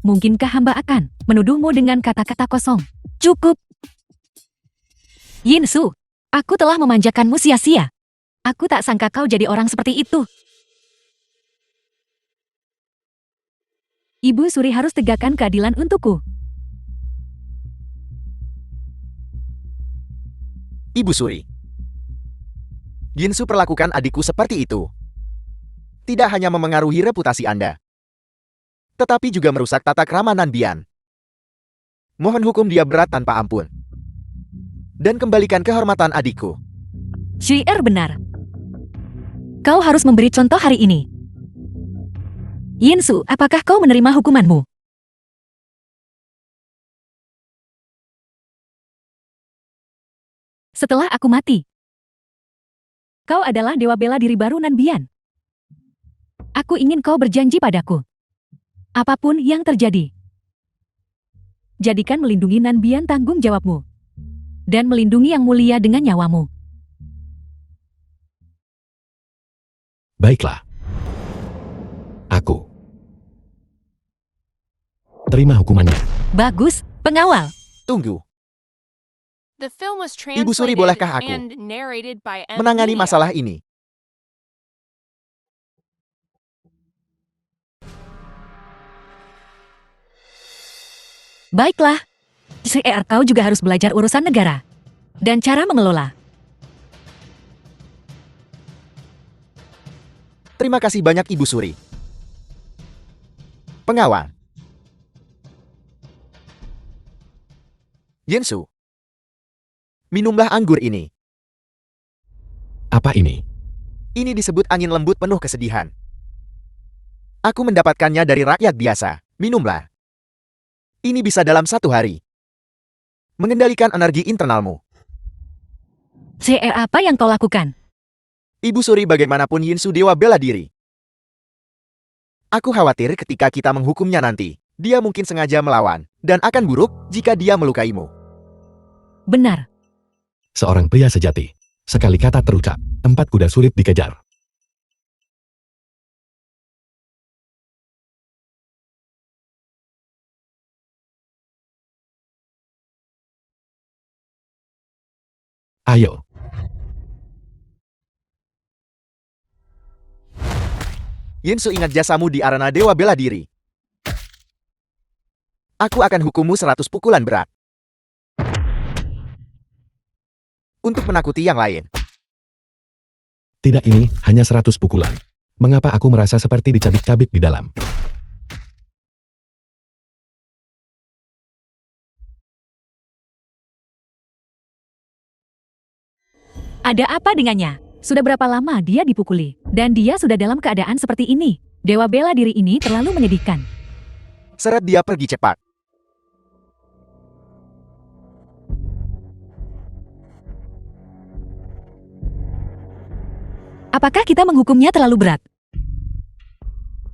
Mungkinkah hamba akan menuduhmu dengan kata-kata kosong? Cukup. Yinsu, aku telah memanjakanmu sia-sia. Aku tak sangka kau jadi orang seperti itu. Ibu Suri harus tegakkan keadilan untukku. Ibu Suri. Yinsu perlakukan adikku seperti itu. Tidak hanya memengaruhi reputasi Anda, tetapi juga merusak tata krama Nanbian. Mohon hukum dia berat tanpa ampun. Dan kembalikan kehormatan adikku. Syier benar. Kau harus memberi contoh hari ini. Yinsu, apakah kau menerima hukumanmu? Setelah aku mati, kau adalah dewa bela diri baru Nanbian. Aku ingin kau berjanji padaku. Apapun yang terjadi, jadikan melindungi Nanbian tanggung jawabmu. Dan melindungi yang mulia dengan nyawamu. Baiklah. Aku terima hukumannya. Bagus, pengawal. Tunggu, The film was Ibu Suri, translated bolehkah aku and narrated by M. menangani Media. masalah ini. Baiklah. Syier, kau juga harus belajar urusan negara dan cara mengelola. Terima kasih banyak Ibu Suri. Pengawal. Yinsu, minumlah anggur ini. Apa ini? Ini disebut angin lembut penuh kesedihan. Aku mendapatkannya dari rakyat biasa. Minumlah. Ini bisa dalam 1 hari mengendalikan energi internalmu. Syier, apa yang kau lakukan? Ibu Suri, bagaimanapun Yinsu dewa bela diri. Aku khawatir ketika kita menghukumnya nanti, dia mungkin sengaja melawan, dan akan buruk jika dia melukaimu. Benar. Seorang pria sejati. Sekali kata terucap, 4 kuda sulit dikejar. Ayo. Yinsu ingat jasamu di arena dewa bela diri. Aku akan hukummu 100 pukulan berat. Untuk menakuti yang lain. Tidak, ini hanya 100 pukulan. Mengapa aku merasa seperti dicabik-cabik di dalam? Ada apa dengannya? Sudah berapa lama dia dipukuli? Dan dia sudah dalam keadaan seperti ini. Dewa bela diri ini terlalu menyedihkan. Seret dia pergi cepat. Apakah kita menghukumnya terlalu berat?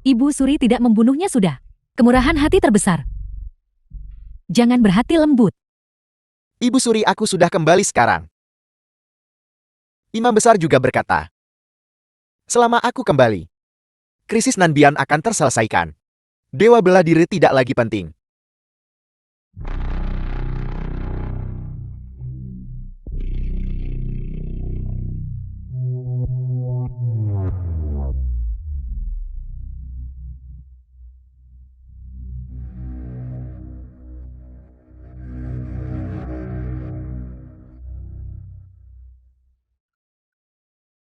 Ibu Suri tidak membunuhnya sudah. Kemurahan hati terbesar. Jangan berhati lembut. Ibu Suri, aku sudah kembali sekarang. Imam besar juga berkata, selama aku kembali, krisis Nanbian akan terselesaikan. Dewa bela diri tidak lagi penting.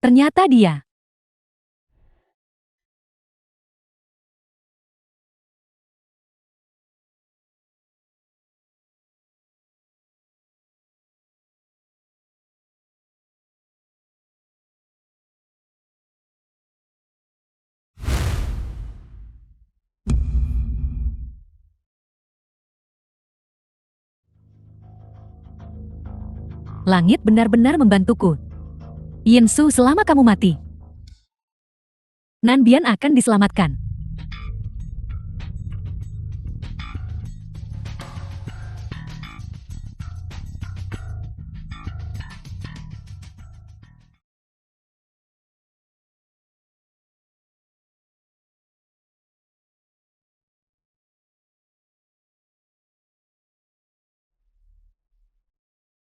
Ternyata dia. Langit benar-benar membantuku. Yinsu, selama kamu mati, Nanbian akan diselamatkan.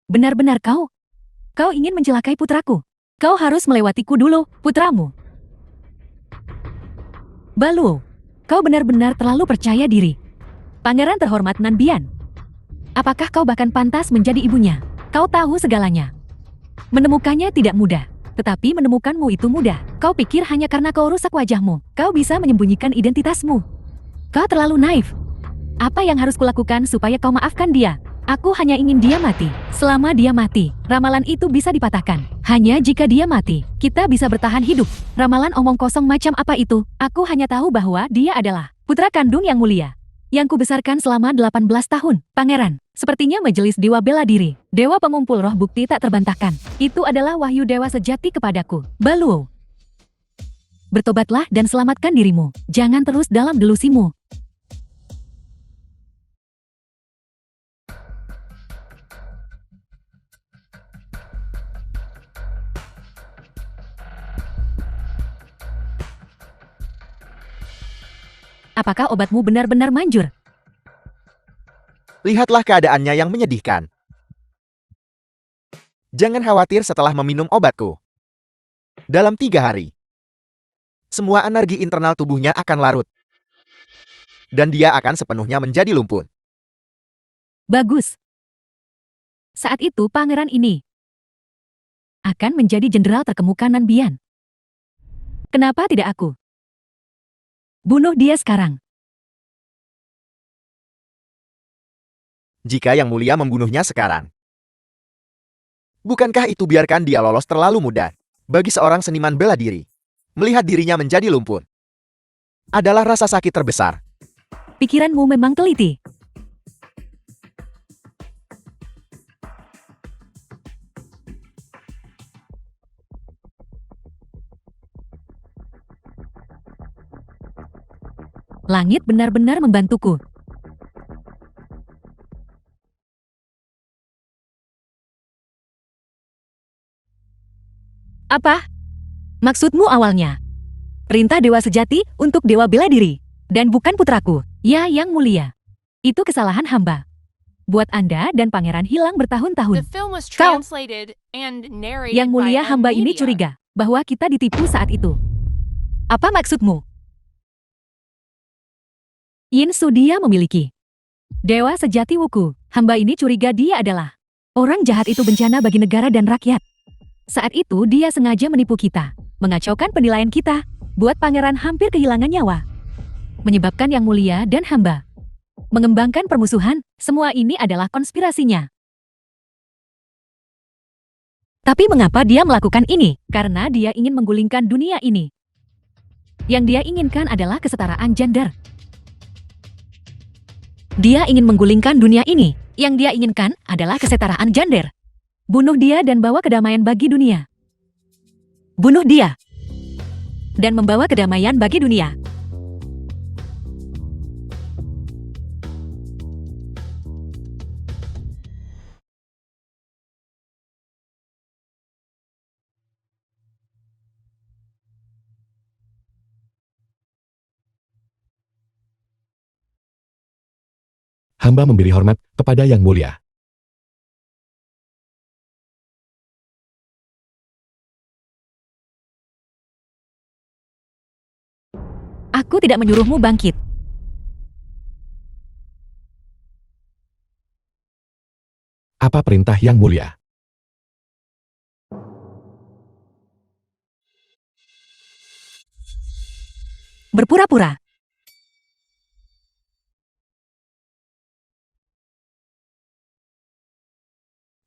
Benar-benar kau? Kau ingin mencelakai putraku? Kau harus melewatiku dulu, putramu. Baluo, kau benar-benar terlalu percaya diri. Pangeran terhormat Nanbian. Apakah kau bahkan pantas menjadi ibunya? Kau tahu segalanya. Menemukannya tidak mudah, tetapi menemukanmu itu mudah. Kau pikir hanya karena kau rusak wajahmu, kau bisa menyembunyikan identitasmu. Kau terlalu naif. Apa yang harus kulakukan supaya kau maafkan dia? Aku hanya ingin dia mati. Selama dia mati, ramalan itu bisa dipatahkan. Hanya jika dia mati, kita bisa bertahan hidup. Ramalan omong kosong macam apa itu? Aku hanya tahu bahwa dia adalah putra kandung yang mulia, yang kubesarkan selama 18 tahun. Pangeran, sepertinya majelis dewa bela diri, dewa pengumpul roh bukti tak terbantahkan. Itu adalah wahyu dewa sejati kepadaku. Baluo, bertobatlah dan selamatkan dirimu. Jangan terus dalam delusimu. Apakah obatmu benar-benar manjur? Lihatlah keadaannya yang menyedihkan. Jangan khawatir setelah meminum obatku. Dalam 3 hari, semua energi internal tubuhnya akan larut. Dan dia akan sepenuhnya menjadi lumpur. Bagus. Saat itu pangeran ini akan menjadi jenderal terkemuka Nanbian. Kenapa tidak aku? Bunuh dia sekarang. Jika Yang Mulia membunuhnya sekarang, bukankah itu biarkan dia lolos terlalu mudah? Bagi seorang seniman bela diri, melihat dirinya menjadi lumpur adalah rasa sakit terbesar. Pikiranmu memang teliti. Langit benar-benar membantuku. Apa? Maksudmu awalnya? Perintah dewa sejati untuk dewa bela diri, dan bukan putraku. Ya, Yang Mulia. Itu kesalahan hamba. Buat Anda dan pangeran hilang The bertahun-tahun. film was Kau. translated and narrated Yang Mulia, by hamba ini Media. curiga bahwa kita ditipu saat itu. Apa maksudmu? Yinsu, dia memiliki Dewa sejati Wuku, hamba ini curiga dia adalah orang jahat itu bencana bagi negara dan rakyat. Saat itu dia sengaja menipu kita, mengacaukan penilaian kita, buat pangeran hampir kehilangan nyawa. Menyebabkan Yang Mulia dan hamba mengembangkan permusuhan, semua ini adalah konspirasinya. Tapi mengapa dia melakukan ini? Karena dia ingin menggulingkan dunia ini. Yang dia inginkan adalah kesetaraan gender. Dia ingin menggulingkan dunia ini. Yang dia inginkan adalah kesetaraan gender. Bunuh dia dan bawa kedamaian bagi dunia. Bunuh dia dan membawa kedamaian bagi dunia. Hamba memberi hormat kepada Yang Mulia. Aku tidak menyuruhmu bangkit. Apa perintah Yang Mulia? Berpura-pura.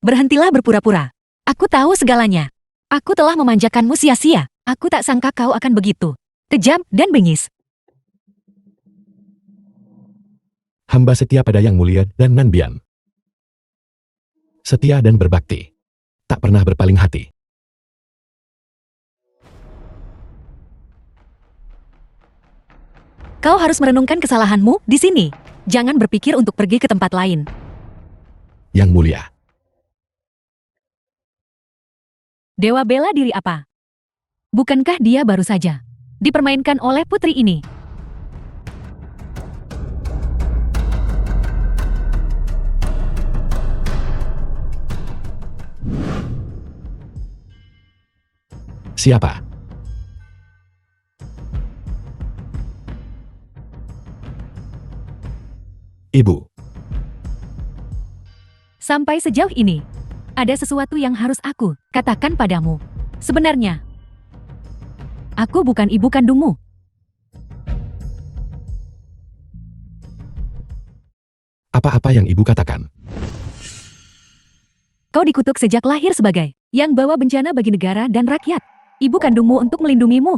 Berhentilah berpura-pura. Aku tahu segalanya. Aku telah memanjakanmu sia-sia. Aku tak sangka kau akan begitu kejam dan bengis. Hamba setia pada Yang Mulia dan Nanbian. Setia dan berbakti. Tak pernah berpaling hati. Kau harus merenungkan kesalahanmu di sini. Jangan berpikir untuk pergi ke tempat lain. Yang Mulia. Dewa bela diri apa? Bukankah dia baru saja dipermainkan oleh putri ini? Siapa? Ibu. Sampai sejauh ini, ada sesuatu yang harus aku katakan padamu. Sebenarnya, aku bukan ibu kandungmu. Apa-apa yang ibu katakan? Kau dikutuk sejak lahir sebagai yang bawa bencana bagi negara dan rakyat. Ibu kandungmu untuk melindungimu.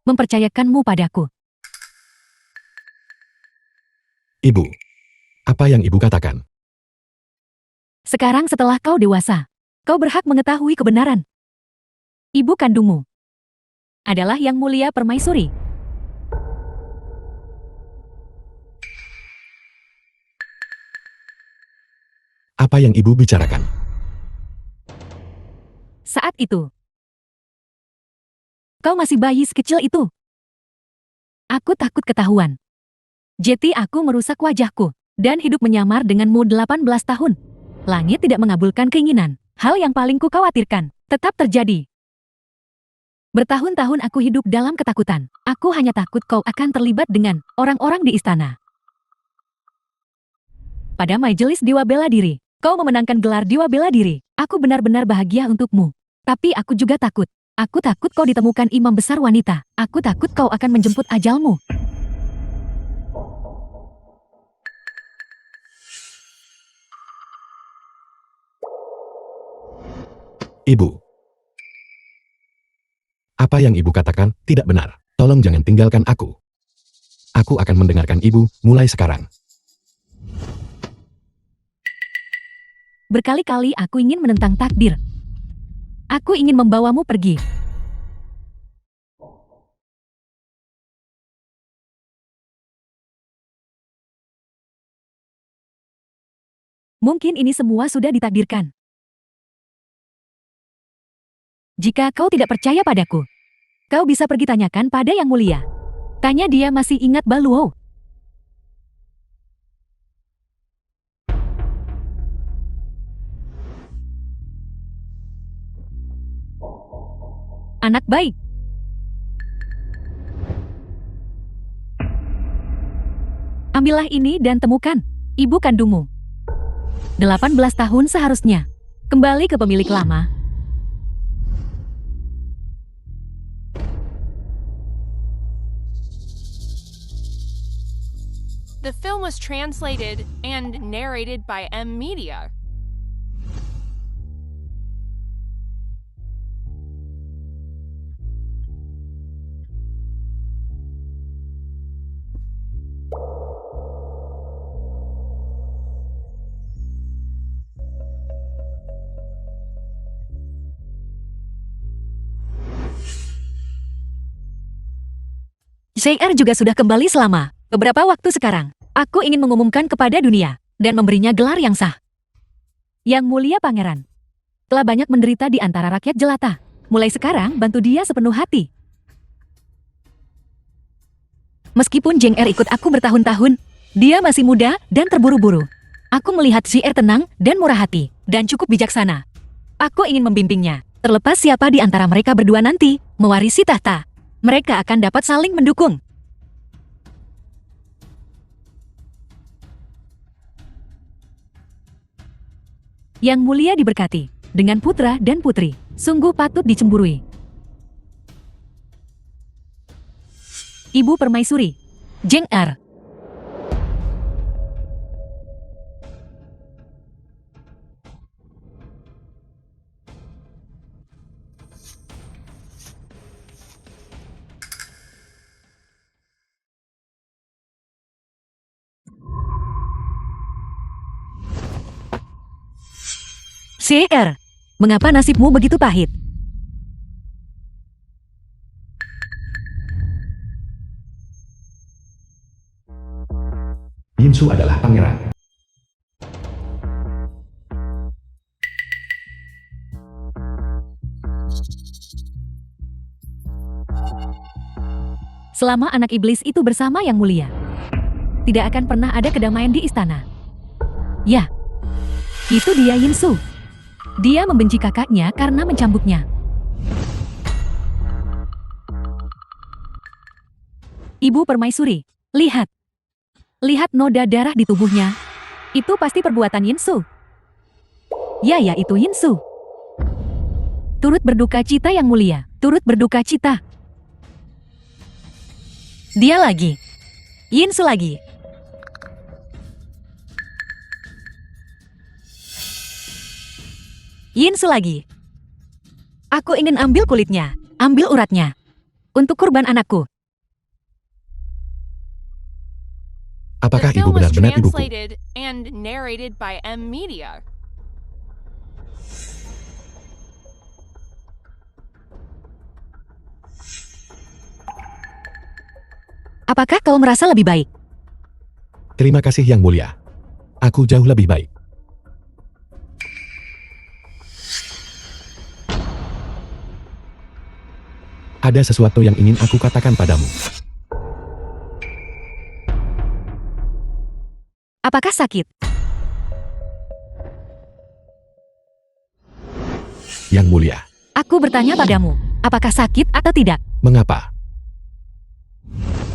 Mempercayakanmu padaku. Ibu. Apa yang ibu katakan? Sekarang setelah kau dewasa, kau berhak mengetahui kebenaran. Ibu kandungmu adalah Yang Mulia Permaisuri. Apa yang ibu bicarakan? Saat itu, kau masih bayi sekecil itu. Aku takut ketahuan. Jadi aku merusak wajahku dan hidup menyamar denganmu 18 tahun. Langit tidak mengabulkan keinginan. Hal yang paling ku khawatirkan tetap terjadi. Bertahun-tahun aku hidup dalam ketakutan. Aku hanya takut kau akan terlibat dengan orang-orang di istana. Pada majelis Dewa Bela Diri, kau memenangkan gelar Dewa Bela Diri. Aku benar-benar bahagia untukmu. Tapi aku juga takut. Aku takut kau ditemukan imam besar wanita. Aku takut kau akan menjemput ajalmu. Ibu. Apa yang ibu katakan tidak benar. Tolong jangan tinggalkan aku. Aku akan mendengarkan ibu mulai sekarang. Berkali-kali aku ingin menentang takdir. Aku ingin membawamu pergi. Mungkin ini semua sudah ditakdirkan. Jika kau tidak percaya padaku, kau bisa pergi tanyakan pada Yang Mulia. Tanya dia masih ingat Baluo. Anak baik. Ambillah ini dan temukan ibu kandungmu. 18 tahun seharusnya. Kembali ke pemilik lama. The film was translated and narrated by M Media. JR juga sudah kembali selama beberapa waktu sekarang. Aku ingin mengumumkan kepada dunia dan memberinya gelar yang sah. Yang mulia pangeran telah banyak menderita di antara rakyat jelata. Mulai sekarang bantu dia sepenuh hati. Meskipun JR ikut aku bertahun-tahun, dia masih muda dan terburu-buru. Aku melihat JR tenang dan murah hati dan cukup bijaksana. Aku ingin membimbingnya. Terlepas siapa di antara mereka berdua nanti mewarisi tahta, mereka akan dapat saling mendukung. Yang mulia diberkati dengan putra dan putri, sungguh patut dicemburui. Ibu Permaisuri, JR. JR, mengapa nasibmu begitu pahit? Yinsu adalah pangeran. Selama anak iblis itu bersama Yang Mulia, tidak akan pernah ada kedamaian di istana. Ya, itu dia Yinsu. Dia membenci kakaknya karena mencambuknya. Ibu Permaisuri, lihat. Lihat noda darah di tubuhnya. Itu pasti perbuatan Yinsu. Ya, itu Yinsu. Turut berduka cita Yang Mulia. Turut berduka cita. Dia lagi. Yinsu lagi. Yinsu lagi. Aku ingin ambil kulitnya, ambil uratnya. Untuk kurban anakku. Apakah The ibu film was benar-benar ibuku? translated and narrated by M Media. Apakah kau merasa lebih baik? Terima kasih Yang Mulia. Aku jauh lebih baik. Ada sesuatu yang ingin aku katakan padamu. Apakah sakit? Yang Mulia, Aku bertanya padamu, apakah sakit atau tidak? mengapa?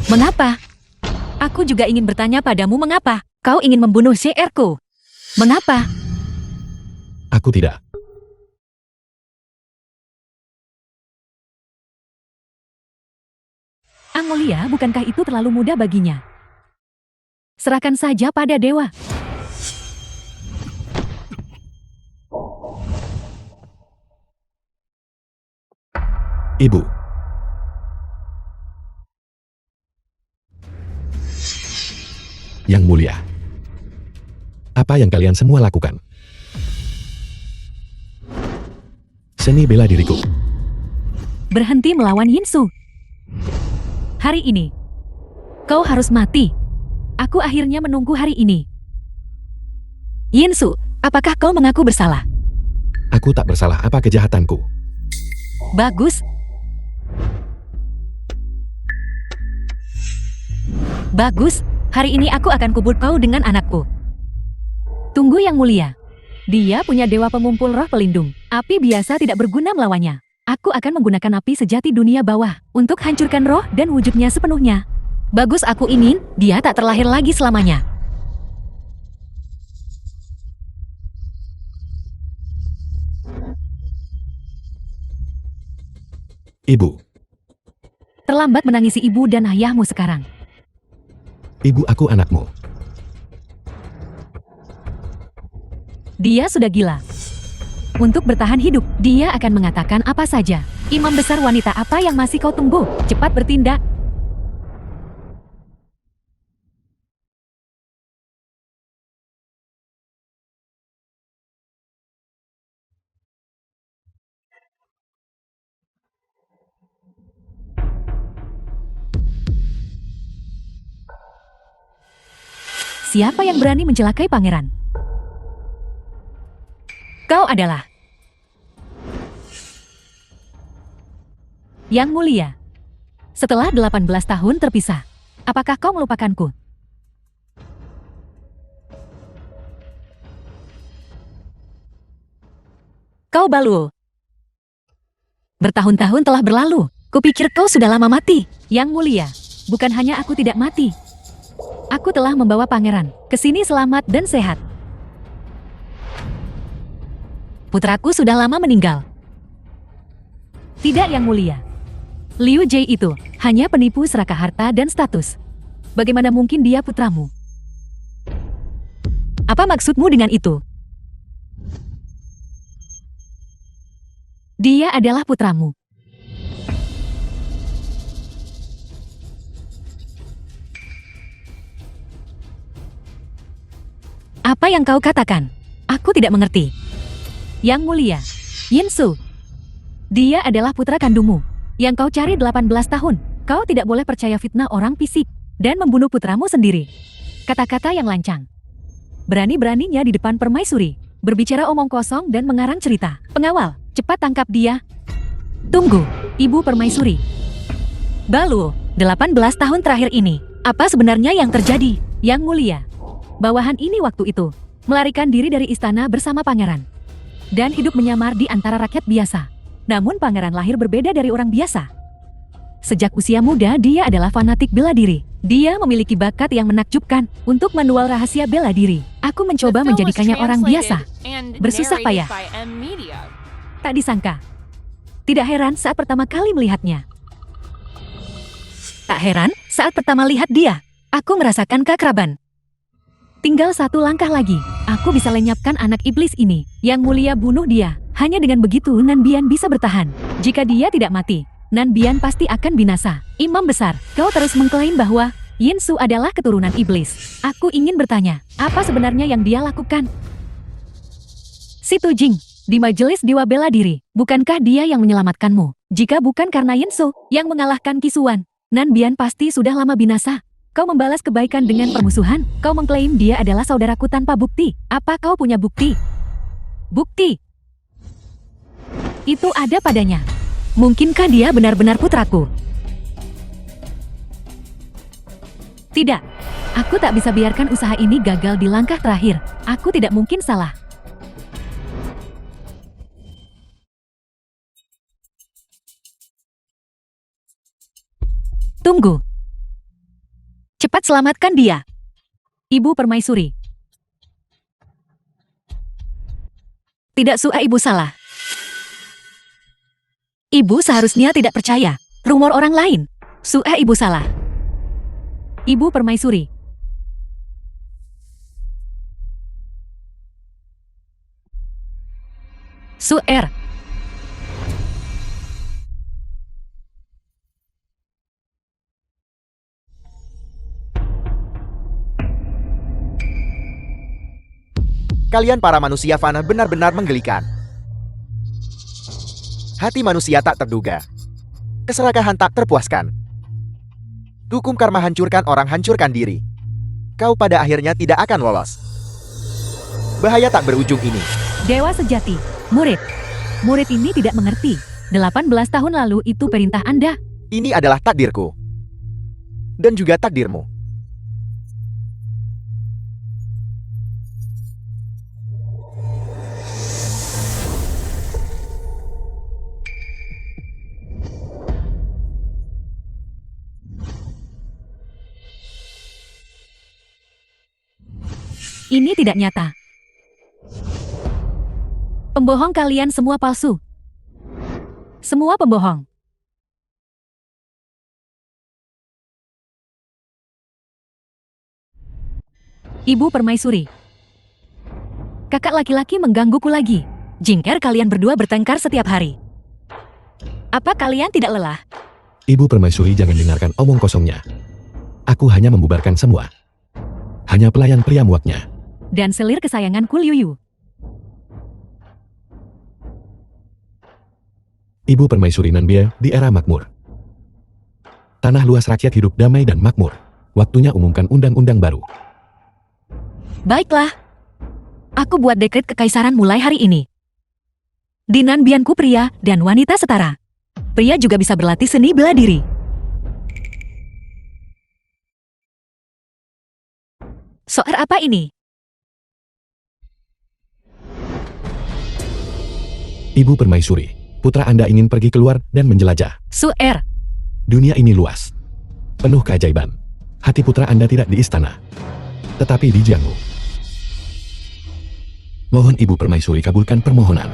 Mengapa? Aku juga ingin bertanya padamu mengapa kau ingin membunuh JR-ku? Mengapa? Aku tidak. Ang Mulia, bukankah itu terlalu mudah baginya? Serahkan saja pada dewa. Ibu. Yang Mulia. Apa yang kalian semua lakukan? Seni bela diriku. Berhenti melawan Yinsu. Hari ini, kau harus mati. Aku akhirnya menunggu hari ini. Yinsu, apakah kau mengaku bersalah? Aku tak bersalah apa kejahatanku. Bagus. Bagus, hari ini aku akan kubur kau dengan anakku. Tunggu Yang Mulia. Dia punya dewa pengumpul roh pelindung. Api biasa tidak berguna melawannya. Aku akan menggunakan api sejati dunia bawah untuk hancurkan roh dan wujudnya sepenuhnya. Bagus, aku ingin dia tak terlahir lagi selamanya. Ibu, Terlambat menangisi ibu dan ayahmu sekarang. ibu aku anakmu. Dia sudah gila. Untuk bertahan hidup, dia akan mengatakan apa saja. Imam besar wanita, apa yang masih kau tunggu? Cepat bertindak. Siapa yang berani mencelakai pangeran? Kau adalah Yang Mulia. Setelah 18 tahun terpisah, apakah kau melupakanku? Kau Baluo. Bertahun-tahun telah berlalu. Kupikir kau sudah lama mati. Yang Mulia, bukan hanya aku tidak mati. Aku telah membawa pangeran ke sini selamat dan sehat. Putraku sudah lama meninggal. Tidak, Yang Mulia. Liu Jie itu hanya penipu serakah harta dan status. Bagaimana mungkin dia putramu? Apa maksudmu dengan itu? Dia adalah putramu. Apa yang kau katakan? Aku tidak mengerti. Yang Mulia, Yin Su. Dia adalah putra kandungmu. Yang kau cari 18 tahun. Kau tidak boleh percaya fitnah orang fisik dan membunuh putramu sendiri. Kata-kata yang lancang. Berani-beraninya di depan permaisuri, berbicara omong kosong dan mengarang cerita. Pengawal, cepat tangkap dia. Tunggu, Ibu Permaisuri. Baluo, 18 tahun terakhir ini, apa sebenarnya yang terjadi? Yang Mulia, bawahan ini waktu itu melarikan diri dari istana bersama pangeran dan hidup menyamar di antara rakyat biasa. Namun pangeran lahir berbeda dari orang biasa. Sejak usia muda dia adalah fanatik bela diri. Dia memiliki bakat yang menakjubkan untuk manual rahasia bela diri. Aku mencoba menjadikannya orang biasa. Bersusah payah. Tak disangka. Tidak heran saat pertama kali melihatnya. Tak heran saat pertama lihat dia. Aku merasakan keakraban. Tinggal satu langkah lagi, aku bisa lenyapkan anak iblis ini. Yang Mulia bunuh dia. Hanya dengan begitu Nan Bian bisa bertahan. Jika dia tidak mati, Nan Bian pasti akan binasa. Imam besar, kau terus mengklaim bahwa Yin Su adalah keturunan iblis. Aku ingin bertanya, apa sebenarnya yang dia lakukan? Si Tu Jing, di majelis Dewa Bela Diri, bukankah dia yang menyelamatkanmu? Jika bukan karena Yin Su yang mengalahkan Kisuan, Nan Bian pasti sudah lama binasa. Kau membalas kebaikan dengan permusuhan. Kau mengklaim dia adalah saudaraku tanpa bukti. Apa kau punya bukti? Bukti itu ada padanya. Mungkinkah dia benar-benar putraku? Tidak. Aku tak bisa biarkan usaha ini gagal di langkah terakhir. Aku tidak mungkin salah. Tunggu. Cepat selamatkan dia. Ibu Permaisuri. Tidak, Sua, ibu salah. Ibu seharusnya tidak percaya rumor orang lain. Sua, ibu salah. Ibu Permaisuri. Suer. Kalian para manusia fana benar-benar menggelikan. Hati manusia tak terduga. Keserakahan tak terpuaskan. Hukum karma hancurkan orang, hancurkan diri. Kau pada akhirnya tidak akan lolos. Bahaya tak berujung ini. Dewa sejati. Murid. Murid ini tidak mengerti. 18 tahun lalu itu perintah Anda. Ini adalah takdirku. Dan juga takdirmu. Ini tidak nyata. Pembohong kalian semua palsu. Semua pembohong. Ibu Permaisuri. Kakak laki-laki menggangguku lagi. Jingker kalian berdua bertengkar setiap hari. Apa kalian tidak lelah? Ibu Permaisuri, jangan dengarkan omong kosongnya. Aku hanya membubarkan semua. Hanya pelayan pria muaknya. Dan selir kesayanganku Liu Yu. Ibu Permaisuri Nanbie di era makmur. Tanah luas, rakyat hidup damai dan makmur. Waktunya umumkan undang-undang baru. Baiklah. Aku buat dekret kekaisaran mulai hari ini. Di Nanbianku pria dan wanita setara. Pria juga bisa berlatih seni bela diri. Soal apa ini? Ibu Permaisuri, putra Anda ingin pergi keluar dan menjelajah. Suer. Dunia ini luas. Penuh keajaiban. Hati putra Anda tidak di istana, tetapi di Jianghu. Mohon Ibu Permaisuri kabulkan permohonan.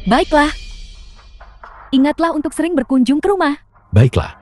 Baiklah. Ingatlah untuk sering berkunjung ke rumah. Baiklah.